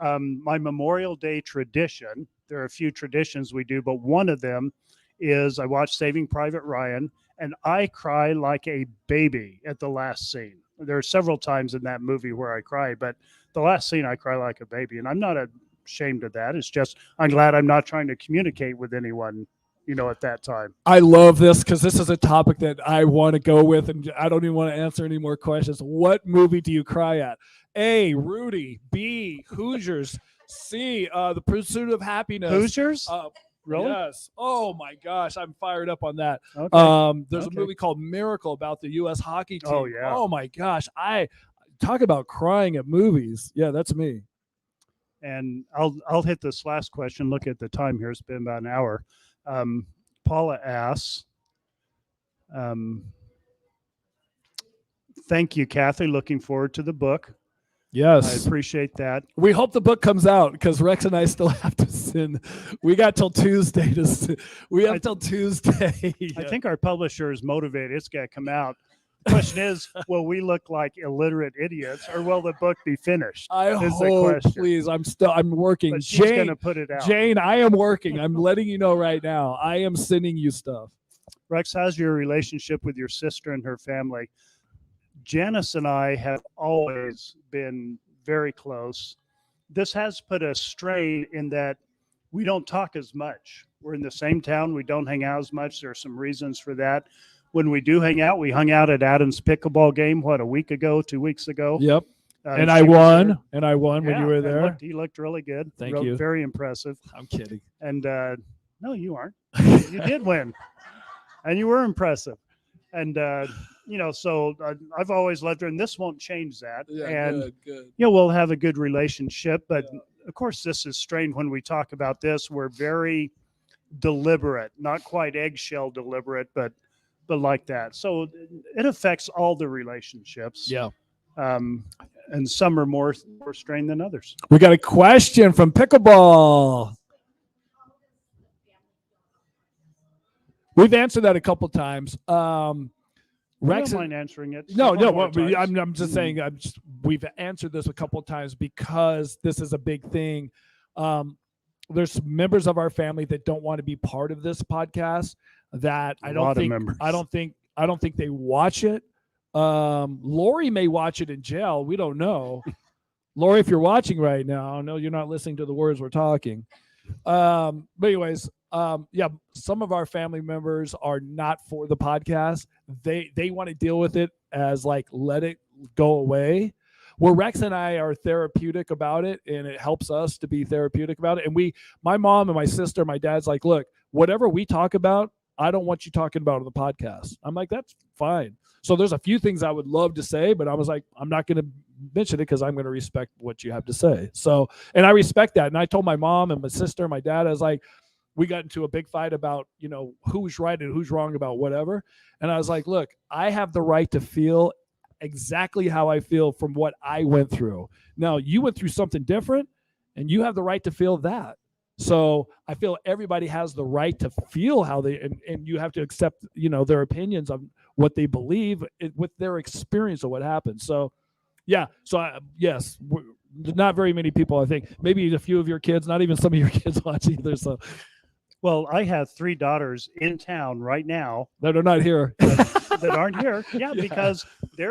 My Memorial Day tradition, there are a few traditions we do, but one of them is I watch Saving Private Ryan, and I cry like a baby at the last scene. There are several times in that movie where I cry, but the last scene I cry like a baby, and I'm not ashamed of that. It's just I'm glad I'm not trying to communicate with anyone, at that time. I love this because this is a topic that I want to go with, and I don't even want to answer any more questions. What movie do you cry at? A, Rudy. B, Hoosiers. C, The Pursuit of Happiness. Hoosiers? Really? Yes. Oh my gosh, I'm fired up on that. Okay. There's a movie called Miracle about the U.S. hockey team. Oh yeah. Oh my gosh, I talk about crying at movies. Yeah, that's me. And I'll hit this last question. Look at the time here; it's been about an hour. Paula asks, "Thank you, Kathy. Looking forward to the book. Yes. I appreciate that. We hope the book comes out because Rex and I still have to send. We got till Tuesday we have till Tuesday. I think our publisher is motivated. It's got to come out. The question is, will we look like illiterate idiots, or will the book be finished? I is the hope, question. please. I'm working. But she's going Jane, to put it out. Jane, I am working. I'm letting you know right now. I am sending you stuff. Rex, how's your relationship with your sister and her family? Janice and I have always been very close. This has put a strain in that we don't talk as much. We're in the same town. We don't hang out as much. There are some reasons for that. When we do hang out, we hung out at Adam's pickleball game, a week ago, 2 weeks ago. Yep. And she I was won. there. And I won when Yeah, you were and there. he looked really good. Thank you. Very impressive. I'm kidding. And no, you aren't. You did win. And you were impressive. And, so I've always loved her, and this won't change that. And, good. we'll have a good relationship. But, of course, this is strained when we talk about this. We're very deliberate, not quite eggshell deliberate, but like that. So it affects all the relationships. Yeah. And some are more strained than others. We got a question from Pickleball. We've answered that a couple times. Rex, I don't mind answering it. no, More times. I'm just saying. We've answered this a couple times because this is a big thing. There's members of our family that don't want to be part of this podcast. That I don't think they watch it. Lori may watch it in jail. We don't know. Lori, if you're watching right now, I know you're not listening to the words we're talking. But anyways, some of our family members are not for the podcast. They want to deal with it as like, let it go away. Where Rex and I are therapeutic about it, and it helps us to be therapeutic about it. And my mom and my sister, my dad's like, look, whatever we talk about, I don't want you talking about on the podcast. I'm like, that's fine. So there's a few things I would love to say, but I was like, I'm not going to mention it because I'm going to respect what you have to say. So, and I respect that. And I told my mom and my sister, my dad, I was like, we got into a big fight about, who's right and who's wrong about whatever. And I was like, look, I have the right to feel exactly how I feel from what I went through. Now, you went through something different, and you have the right to feel that. So I feel everybody has the right to feel how and you have to accept, their opinions on what they believe with their experience of what happened. So, yeah. So yes, not very many people, I think, maybe a few of your kids, not even some of your kids watch either. So, well, I have 3 daughters in town right now that are not here, that aren't here. Yeah, because they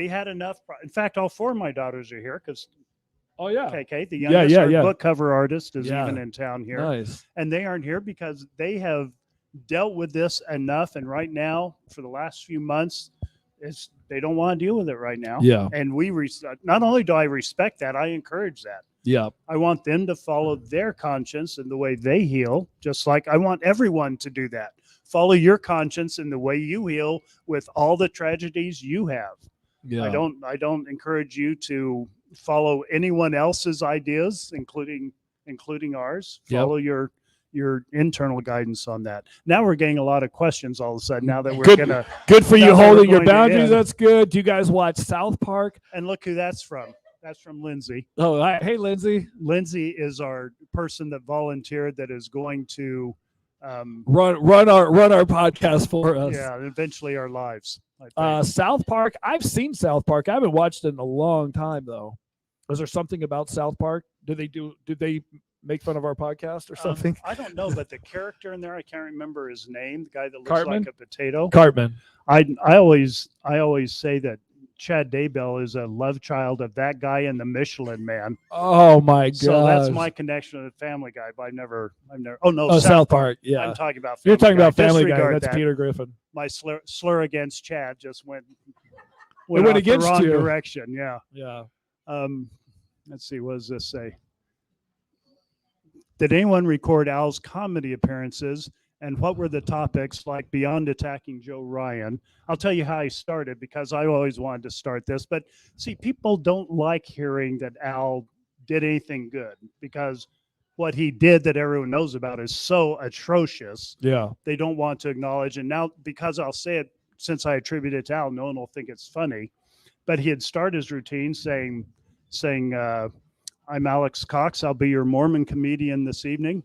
had enough. In fact, all 4 of my daughters are here because. Oh yeah, KK, the youngest book cover artist, is even in town here. Nice. And they aren't here because they have dealt with this enough. And right now, for the last few months, they don't want to deal with it right now. Yeah. And not only do I respect that, I encourage that. Yeah. I want them to follow their conscience and the way they heal, just like I want everyone to do that. Follow your conscience in the way you heal with all the tragedies you have. Yeah. I don't encourage you to follow anyone else's ideas, including ours. Follow your internal guidance on that. Now we're getting a lot of questions all of a sudden. Now that we're good for you holding your boundaries. That's good. Do you guys watch South Park? And look who that's from. That's from Lindsay. Oh, hey, Lindsay. Lindsay is our person that volunteered that is going to run our podcast for us. Yeah, eventually our lives. South Park. I've seen South Park. I haven't watched it in a long time though. Is there something about South Park? Did they make fun of our podcast or something? I don't know, but the character in there, I can't remember his name. The guy that looks Cartman? like a potato. Cartman. I always say that Chad Daybell is a love child of that guy and the Michelin Man. Oh my god! So that's my connection with Family Guy. But I've never. Oh no, South Park. Yeah, I'm talking about. You're talking about Family Guy. Disregard That's that. Peter Griffin. My slur against Chad just went went off against the wrong you. direction. Yeah. Yeah. Let's see. What does this say? Did anyone record Al's comedy appearances? And what were the topics like beyond attacking Joe Ryan? I'll tell you how I started because I always wanted to start this. But see, people don't like hearing that Al did anything good because what he did that everyone knows about is so atrocious. Yeah. They don't want to acknowledge. And now, because I'll say it, since I attribute it to Al, no one will think it's funny. but he'd start his routine saying, I'm Alex Cox. I'll be your Mormon comedian this evening.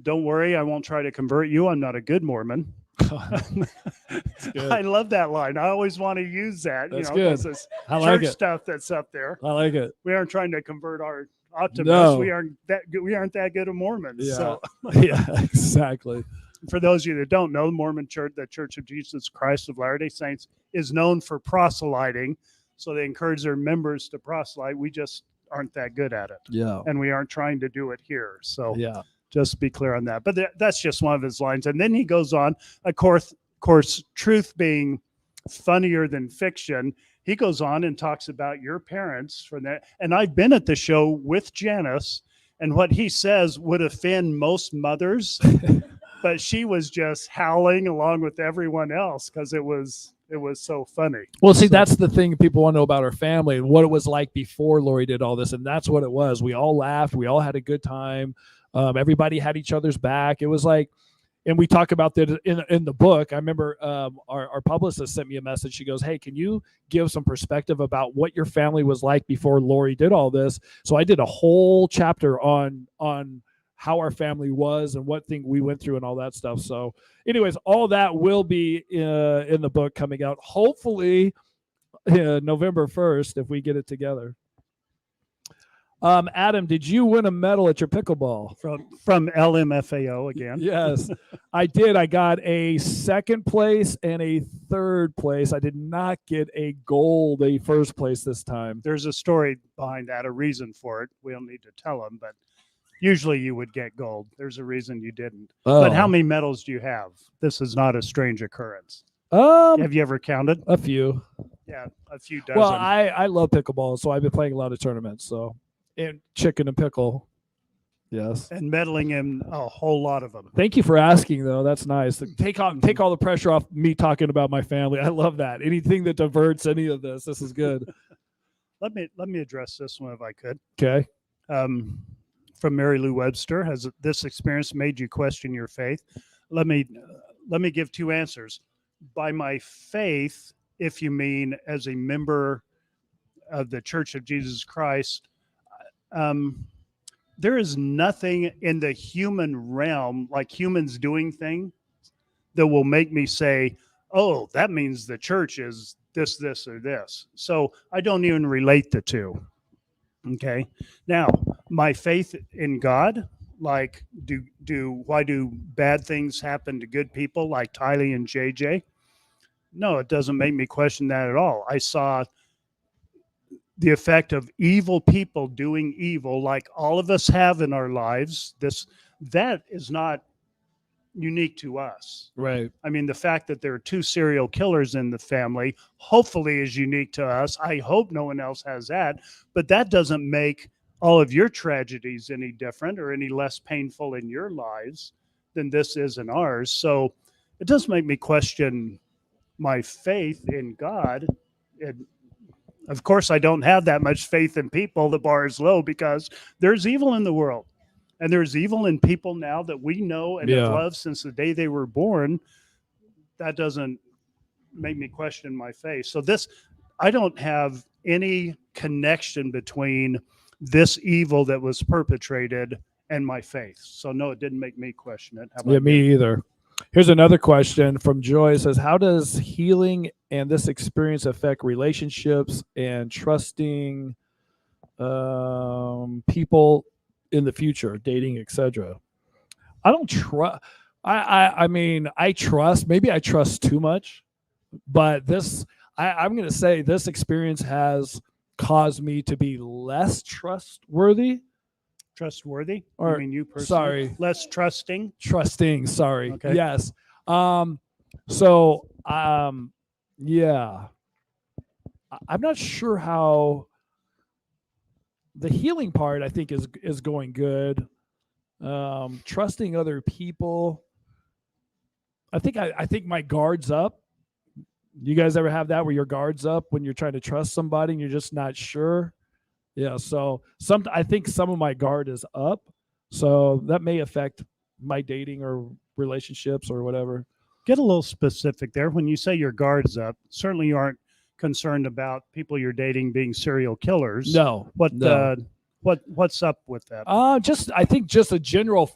Don't worry, I won't try to convert you. I'm not a good Mormon. I love that line. I always want to use that. That's you know, good. this I like church it. stuff that's up there. I like it. We aren't trying to convert our optimists. No. We aren't that good. We aren't that good at Mormons. Yeah. So Yeah, exactly. for those of you that don't know, the Mormon Church, the Church of Jesus Christ of Latter-day Saints, is known for proselyting. So they encourage their members to proselyte. We just aren't that good at it. Yeah. And we aren't trying to do it here. So Yeah. just be clear on that. But that's just one of his lines. And then he goes on, of course, truth being funnier than fiction, he goes on and talks about your parents from that. And I've been at the show with Janice, and what he says would offend most mothers, but she was just howling along with everyone else because it was so funny. Well, see, that's the thing people want to know about our family and what it was like before Lori did all this. And that's what it was. We all laughed. We all had a good time. Everybody had each other's back. It was like, and we talk about that in the book. I remember our publicist sent me a message. She goes, hey, can you give some perspective about what your family was like before Lori did all this? So I did a whole chapter on how our family was and what thing we went through and all that stuff. So anyways, all that will be in the book coming out, hopefully November 1st, if we get it together. Adam, did you win a medal at your pickleball? From LMFAO again? Yes, I did. I got a second place and a third place. I did not get a gold, a first place this time. There's a story behind that, a reason for it. We don't need to tell them, but usually you would get gold. There's a reason you didn't. Oh. But how many medals do you have? This is not a strange occurrence. Have you ever counted? A few. Yeah, a few dozen. Well, I love pickleball, so I've been playing a lot of tournaments. So, and chicken and pickle. Yes. And meddling in a whole lot of them. Thank you for asking, though. That's nice. Take all the pressure off me talking about my family. I love that. Anything that diverts any of this is good. Let me address this one if I could. Okay. From Mary Lou Webster, has this experience made you question your faith? Let me give two answers. By my faith, if you mean as a member of the Church of Jesus Christ, there is nothing in the human realm, like humans doing things, that will make me say, oh, that means the church is this, this, or this. So I don't even relate the two. Okay. Now, my faith in God, like why do bad things happen to good people like Tylee and JJ? No, it doesn't make me question that at all. I saw the effect of evil people doing evil like all of us have in our lives. That is not unique to us. Right. I mean, the fact that there are 2 serial killers in the family hopefully is unique to us. I hope no one else has that, but that doesn't make all of your tragedies any different or any less painful in your lives than this is in ours. So it does make me question my faith in God. And of course, I don't have that much faith in people. The bar is low because there's evil in the world. And there's evil in people now that we know and have loved since the day they were born. That doesn't make me question my faith. So I don't have any connection between this evil that was perpetrated and my faith. So no, it didn't make me question it. How about you? Me either. Here's another question from Joy. It says, how does healing and this experience affect relationships and trusting people in the future, dating, etc.? I don't trust. I mean, I trust. Maybe I trust too much, but I'm going to say this experience has caused me to be less trustworthy. Trustworthy? Or, I mean, you personally? Sorry. Less trusting? Trusting. Sorry. Okay. Yes. Yeah. I'm not sure how the healing part, I think, is going good. Trusting other people. I think my guard's up. You guys ever have that where your guard's up when you're trying to trust somebody and you're just not sure? Yeah. So I think some of my guard is up. So that may affect my dating or relationships or whatever. Get a little specific there. When you say your guard's up, certainly you aren't concerned about people you're dating being serial killers. No. What's up with that? I think just a general,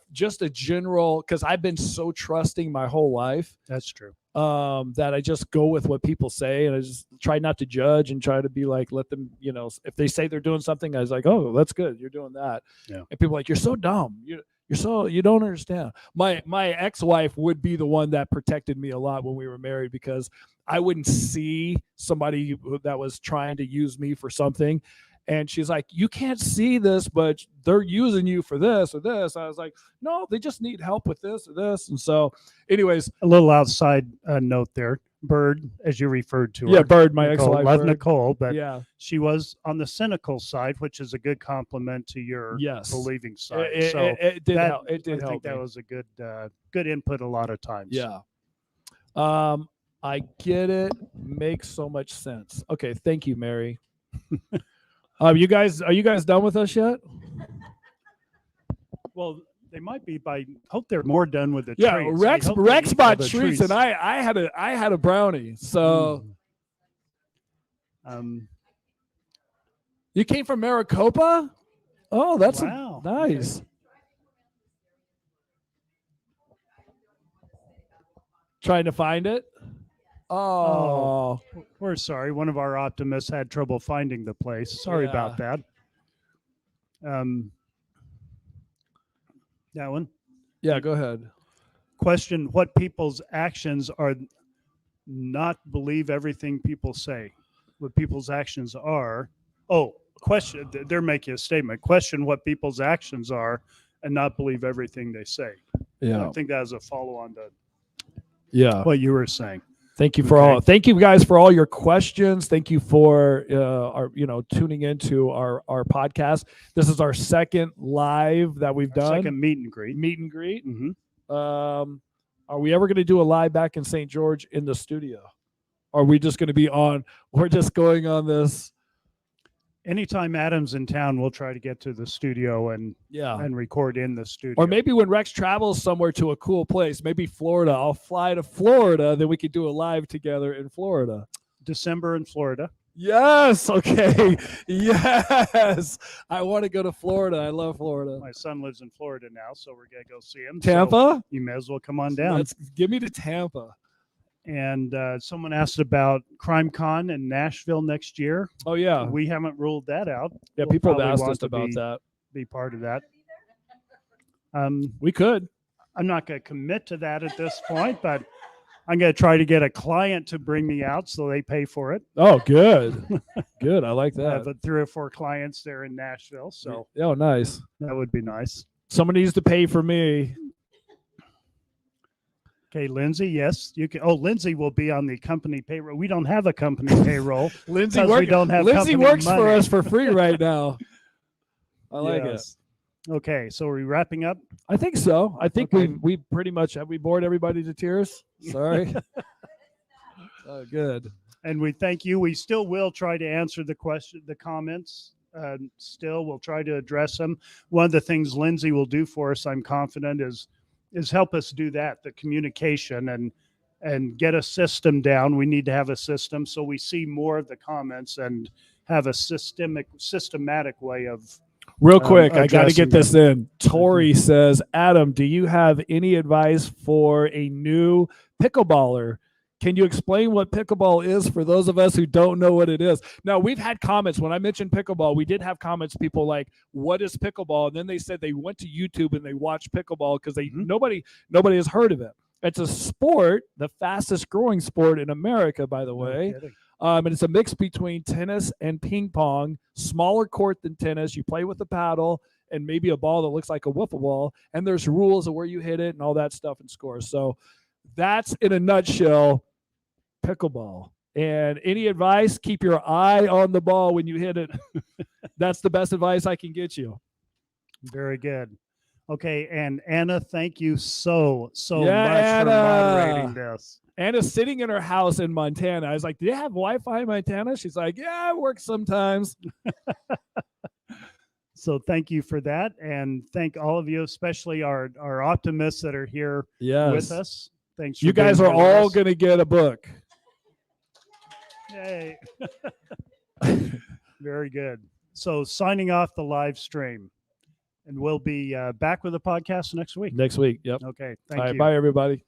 because I've been so trusting my whole life. That's true. That I just go with what people say, and I just try not to judge and try to be like, let them, if they say they're doing something, I was like, oh, that's good, you're doing that. Yeah. And people are like, you're so dumb. You don't understand. My ex-wife would be the one that protected me a lot when we were married, because I wouldn't see somebody that was trying to use me for something. And she's like, you can't see this, but they're using you for this or this. I was like, no, they just need help with this or this. And so anyways. A little outside note there. Bird, as you referred to her. Yeah, Bird, my Nicole, ex-wife. love Bird. Nicole, but yeah, she was on the cynical side, which is a good compliment to your believing side. It did help. It did I help. think that was a good input a lot of times. Yeah. I get it. Makes so much sense. Okay, thank you, Mary. Are you guys done with us yet? Well, they might be hope they're more done with the yeah, treats. Rex bought treats, and I had a brownie. So you came from Maricopa? Oh, that's wow. Nice. Okay. Trying to find it? Oh, we're sorry. One of our optimists had trouble finding the place. Sorry about that. That one? Yeah, go ahead. Question: what people's actions are not believe everything people say. What people's actions are. Oh, question. They're making a statement. Question: what people's actions are and not believe everything they say. Yeah. I think that was a follow-on to what you were saying. Thank you thank you guys for all your questions. Thank you for tuning into our podcast. This is our second live that we've done. Second meet and greet. Mm-hmm. Are we ever going to do a live back in St. George in the studio? Or are we just going to be on? We're just going on this. Anytime Adam's in town, we'll try to get to the studio and record in the studio. Or maybe when Rex travels somewhere to a cool place, maybe Florida, I'll fly to Florida, then we could do a live together in Florida. December in Florida. Yes. Okay. Yes. I want to go to Florida. I love Florida. My son lives in Florida now, so we're going to go see him. Tampa? So you may as well come on down. Give me to Tampa. And someone asked about Crime Con in Nashville next year. Oh, yeah. We haven't ruled that out. Yeah, people have asked us about that. Be part of that. We could. I'm not going to commit to that at this point, but I'm going to try to get a client to bring me out so they pay for it. Oh, good. Good. I like that. I have 3 or 4 clients there in Nashville. So oh, nice. That would be nice. Someone needs to pay for me. Okay, Lindsay, yes, you can. Oh, Lindsay will be on the company payroll. We don't have a company payroll. Lindsay Lindsay works for us for free right now. I like it. Okay, so are we wrapping up? I think so. I think we pretty much have we bored everybody to tears. Sorry. Oh, good. And we thank you. We still will try to answer the comments. Still, we'll try to address them. One of the things Lindsay will do for us, I'm confident, is help us do that, the communication and get a system down. We need to have a system so we see more of the comments and have a systematic way of real quick. I got to get this them. in. Tori says, Adam, do you have any advice for a new pickleballer? Can you explain what pickleball is for those of us who don't know what it is? Now, we've had comments. When I mentioned pickleball, we did have comments, people like, what is pickleball? And then they said they went to YouTube and they watched pickleball because nobody has heard of it. It's a sport, the fastest growing sport in America, by the way. And it's a mix between tennis and ping pong, smaller court than tennis. You play with a paddle and maybe a ball that looks like a wiffle ball. And there's rules of where you hit it and all that stuff and scores. So that's in a nutshell pickleball. And any advice, keep your eye on the ball when you hit it. That's the best advice I can get you. Very good. Okay, and Anna, thank you so much Anna, for moderating this. Anna's sitting in her house in Montana. I was like, do you have Wi-Fi in Montana? She's like, yeah, it works sometimes. So thank you for that. And thank all of you, especially our optimists that are here with us. Thanks. You guys are all going to get a book. Yay. Very good. So signing off the live stream, and we'll be back with the podcast next week. Next week. Yep. Okay. All Thank right. you. Bye, everybody.